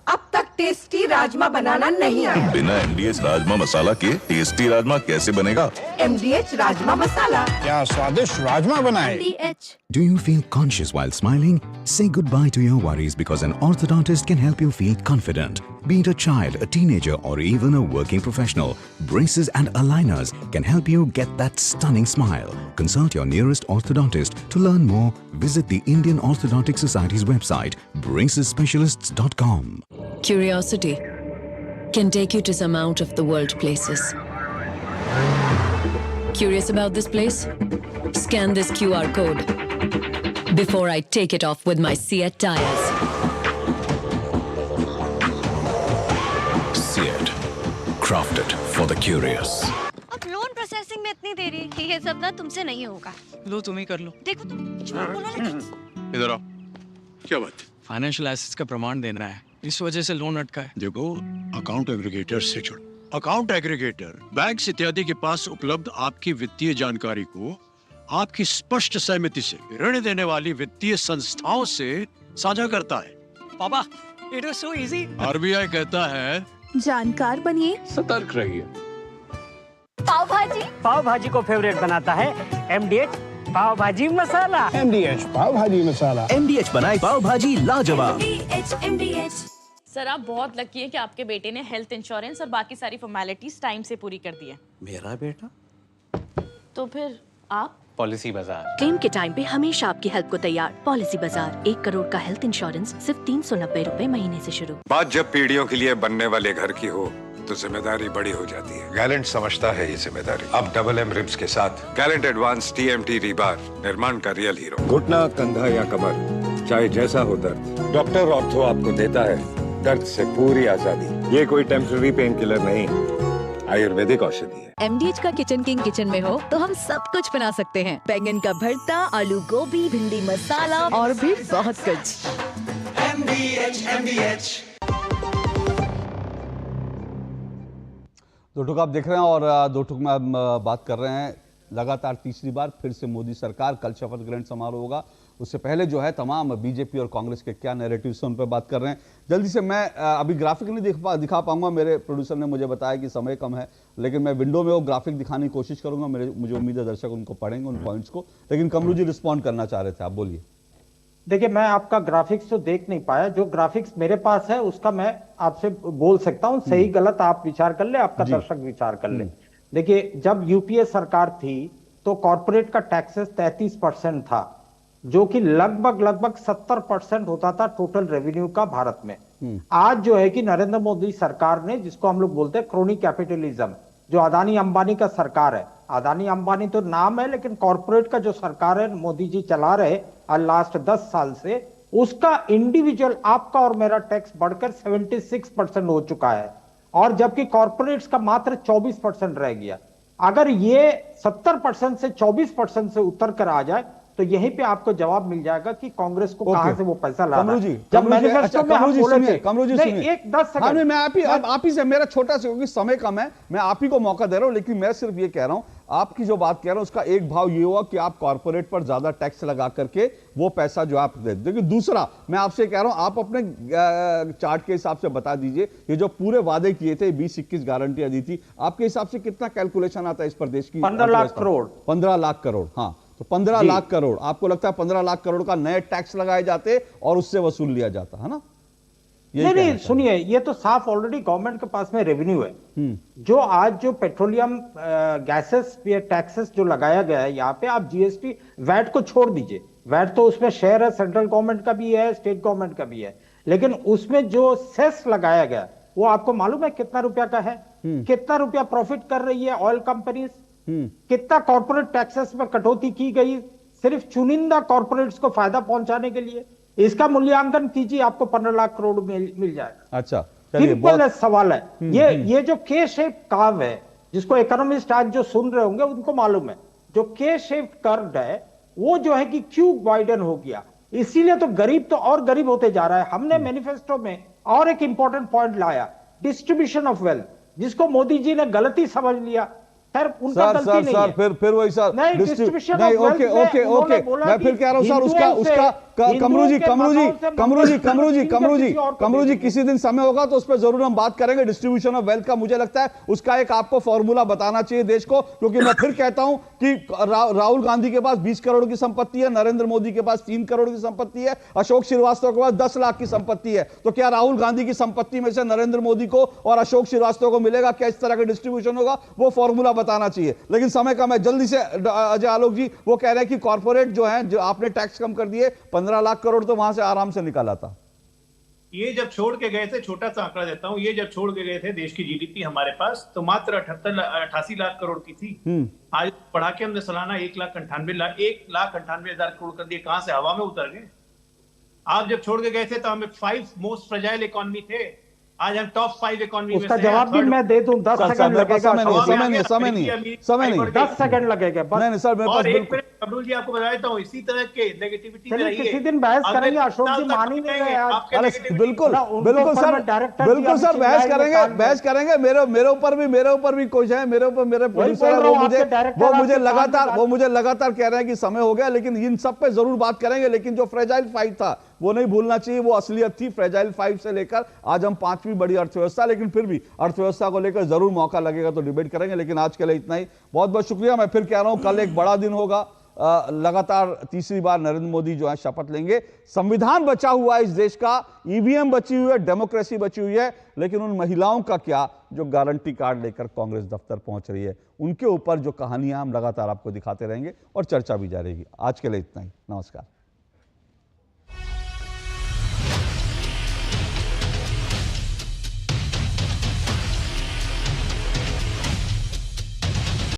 अब तक टेस्टी राजमा बनाना नहीं आया।
बिना MDH राजमा मसाला के टेस्टी राजमा कैसे बनेगा?
MDH राजमा मसाला।
क्या स्वादिष्ट राजमा बनाए।
MDH।
Do you feel conscious while smiling? Say goodbye to your worries because an orthodontist can help you feel confident. Be it a child, a teenager, or even a working professional, braces and aligners can help you get that stunning smile. Consult your nearest orthodontist. To learn more, visit the Indian Orthodontic Society's website, bracesspecialists.com.
Curiosity can take you to some out of the world places. Curious about this place? Scan this QR code before I take it off with my Seat tires.
Seat, crafted for the curious.
अब loan processing में इतनी देरी, ये सब ना तुमसे नहीं होगा।
लो तुम ही कर लो।
देखो तुम झूठ बोला लेकिन।
इधर आओ। क्या बात? फाइनेंशियल एसेट्स का प्रमाण देना है, इस वजह से लोन अटका है।
देखो, अकाउंट एग्रीगेटर से जुड़ो। अकाउंट एग्रीगेटर बैंक इत्यादि के पास उपलब्ध आपकी वित्तीय जानकारी को आपकी स्पष्ट सहमति से ऋण देने वाली वित्तीय संस्थाओं से साझा करता है।
पापा, it was so easy.
RBI कहता है,
जानकार बनिए,
सतर्क रहिए।
पाव भाजी
को फेवरेट बनाता है MDH पाव भाजी मसाला।
MDH पाव भाजी मसाला।
MDH बनाए पाव भाजी लाजवाब।
MDH।
सर आप बहुत लकी है कि आपके बेटे ने हेल्थ इंश्योरेंस और बाकी सारी फॉर्मेलिटीज टाइम से पूरी कर दी है।
मेरा बेटा?
तो फिर आप?
पॉलिसी बाजार।
क्लेम के टाइम पे हमेशा आपकी हेल्प को तैयार। पॉलिसी बाजार, 1 करोड़ का हेल्थ इंश्योरेंस सिर्फ 390 रुपए महीने से शुरू।
बात जब पीढ़ियों के लिए बनने वाले घर की हो तो जिम्मेदारी बड़ी हो जाती है। गैलेंट समझता है ये जिम्मेदारी। अब डबल एम रिब्स के साथ गैलेंट एडवांस TMT रीबार, निर्माण का रियल हीरो। घुटना, कंधा या कमर, चाहे जैसा हो दर्द, डॉक्टर ऑर्थो आपको देता है दर्द से पूरी आजादी। ये कोई टेम्पररी पेन किलर नहीं, आयुर्वेदिक औषधि है।
MDH का किचन किंग किचन में हो तो हम सब कुछ बना सकते हैं। बैंगन का भरता, आलू गोभी, भिंडी मसाला और भी बहुत कुछ।
MDH। दो टुक आप देख रहे हैं और दो टुक में हम बात कर रहे हैं। लगातार तीसरी बार फिर से मोदी सरकार, कल शपथ ग्रहण समारोह होगा। उससे पहले जो है तमाम बीजेपी और कांग्रेस के क्या नैरेटिव्स हैं उन पर बात कर रहे हैं। जल्दी से मैं अभी ग्राफिक नहीं दिखा पाऊंगा, मेरे प्रोड्यूसर ने मुझे बताया कि समय कम है, लेकिन मैं विंडो में वो ग्राफिक दिखाने की कोशिश करूंगा। मुझे उम्मीद है दर्शक उनको पढ़ेंगे, उन पॉइंट्स को। लेकिन कमरू जी रिस्पॉन्ड करना चाह रहे थे, आप बोलिए।
देखिए, मैं आपका ग्राफिक्स तो देख नहीं पाया। जो ग्राफिक्स मेरे पास है उसका मैं आपसे बोल सकता हूं। सही गलत आप विचार कर ले, आपका दर्शक विचार कर ले। देखिए, जब यूपीए सरकार थी तो कॉर्पोरेट का टैक्सेस 33% था, जो कि लगभग 70% होता था टोटल रेवेन्यू का भारत में। आज जो है कि नरेंद्र मोदी सरकार ने, जिसको हम लोग बोलते हैं क्रोनी कैपिटलिज्म, जो अदानी अंबानी का सरकार है, अदानी अंबानी तो नाम है लेकिन कॉर्पोरेट का जो सरकार है मोदी जी चला रहे आज लास्ट 10 साल से, उसका इंडिविजुअल आपका और मेरा टैक्स बढ़कर 76% हो चुका है, और जबकि कॉर्पोरेट्स का मात्र 24% रह गया। अगर ये 70% से 24% से उतर कर आ जाए तो यहीं पे आपको जवाब मिल जाएगा कि कांग्रेस को कहां से वो पैसा ला रहा है। जब मैनिफेस्टो में हम बोले थे, नहीं, एक 10 सेकंड
मैं आप ही से, मेरा छोटा सा, क्योंकि समय कम है, मैं आप ही को मौका दे रहा हूं, लेकिन मैं सिर्फ ये कह रहा हूं, आपकी जो बात कह रहा हूं उसका एक भाव ये हुआ कि आप कॉर्पोरेट पर ज्यादा टैक्स लगा करके वो पैसा जो आप दे देंगे। दूसरा, मैं आपसे कह रहा हूं, आप अपने चार्ट के हिसाब से बता दीजिए, ये जो पूरे वादे किए थे, 20-21 गारंटियां दी थी, आपके हिसाब से कितना कैलकुलेशन आता है इस प्रदेश की?
15 लाख करोड़।
15 लाख करोड़, हाँ। तो 15 लाख करोड़, आपको लगता है 15 लाख करोड़ का नए टैक्स लगाए जाते और उससे वसूल लिया जाता है ना?
नहीं, सुनिए, ये तो साफ ऑलरेडी गवर्नमेंट के पास में रेवेन्यू है। जो आज जो पेट्रोलियम गैसेस पे टैक्सेस जो लगाया गया है यहाँ पे, आप जीएसटी वैट को छोड़ दीजिए, वैट तो उसमें शेयर है, सेंट्रल गवर्नमेंट का भी है, स्टेट गवर्नमेंट का भी है, लेकिन उसमें जो सेस लगाया गया वो आपको मालूम है कितना रुपया का है? कितना रुपया प्रॉफिट कर रही है ऑयल कंपनीज? कितना कॉर्पोरेट टैक्सेस में कटौती की गई सिर्फ चुनिंदा कॉर्पोरेट्स को फायदा पहुंचाने के लिए? इसका मूल्यांकन कीजिए, आपको 15 लाख करोड़ मिल जाएगा।
अच्छा,
सिंपल सवाल है। ये जो के शेप कर्व है, जिसको इकोनॉमिस्ट आज जो सुन रहे होंगे उनको मालूम है, जो के शेप कर्व है वो जो है कि क्यूब वाइडन हो गया, इसीलिए तो गरीब तो और गरीब होते जा रहा है। हमने मैनिफेस्टो में और एक इंपॉर्टेंट पॉइंट लाया, डिस्ट्रीब्यूशन ऑफ वेल्थ, जिसको मोदी जी ने गलती समझ लिया।
सर, फिर वही सर, नहीं, ओके, मैं फिर कह रहा हूं सर, उसका कमरू जी किसी दिन समय होगा तो उस पर जरूर हम बात करेंगे डिस्ट्रीब्यूशन ऑफ वेल्थ का। मुझे लगता है उसका एक आपको फॉर्मूला बताना चाहिए देश को, क्योंकि मैं फिर कहता हूं कि राहुल गांधी के पास 20 करोड़ की संपत्ति है, नरेंद्र मोदी के पास 3 करोड़ की संपत्ति है, अशोक श्रीवास्तव के पास 10 लाख की संपत्ति है। तो क्या राहुल गांधी की संपत्ति में से नरेंद्र मोदी को और अशोक श्रीवास्तव को मिलेगा? क्या इस तरह का डिस्ट्रीब्यूशन होगा? वो फॉर्मूला बताना चाहिए। लेकिन समय कम है, जल्दी से अजय आलोक जी, वो कह रहे हैं कि कॉर्पोरेट जो है, जो आपने टैक्स कम कर दिए, 15 लाख करोड़ तो वहां से आराम से निकाला था।
ये जब छोड़ के गए थे, छोटा सा आंकड़ा देता हूं, ये जब छोड़ के गए थे देश की जीडीपी हमारे पास तो मात्र 88 लाख करोड़ की थी। आज बढ़ा के हमने सालाना 1,98,000 करोड़ कर दिए। कहां से? हवा में उतर गए। आप जब छोड़ के गए थे तो हमें 5 मोस्ट फ्रेजाइल इकोनॉमी थे, आज हम टॉप 5 इकोनॉमी में से।
उसका जवाब भी मैं दे दूं, 10 सेकंड लगेगा।
समय नहीं,
10 सेकंड लगेगा बस।
नहीं सर, मेरे पास
बिल्कुल। अब्दुल जी, आपको बता देता हूं, इसी तरह के नेगेटिविटी में रहिए।
किसी दिन बहस करेंगे, अशोक जी मान ही नहीं रहे।
बिल्कुल सर, बहस करेंगे। मेरे ऊपर भी कुछ है, मेरे ऊपर मेरे प्रोड्यूसर है, वो मुझे लगातार कह रहे हैं कि समय हो गया, लेकिन इन सब पे जरूर बात करेंगे। लेकिन जो फ्रेजाइल 5 था वो नहीं भूलना चाहिए, वो असलियत थी। फ्रेजाइल 5 से लेकर आज हम 5वीं बड़ी अर्थव्यवस्था, लेकिन फिर भी अर्थव्यवस्था को लेकर जरूर मौका लगेगा तो डिबेट करेंगे। लेकिन आज के लिए इतना ही, बहुत बहुत शुक्रिया। मैं फिर कह रहा हूं, कल एक बड़ा दिन होगा, लगातार तीसरी बार नरेंद्र मोदी जो है शपथ लेंगे। संविधान बचा हुआ है इस देश का, ईवीएम बची हुई है, डेमोक्रेसी बची हुई है, लेकिन उन महिलाओं का क्या जो गारंटी कार्ड लेकर कांग्रेस दफ्तर पहुंच रही है, उनके ऊपर जो कहानियां हम लगातार आपको दिखाते रहेंगे और चर्चा भी जारी रहेगी। आज के लिए इतना ही, नमस्कार।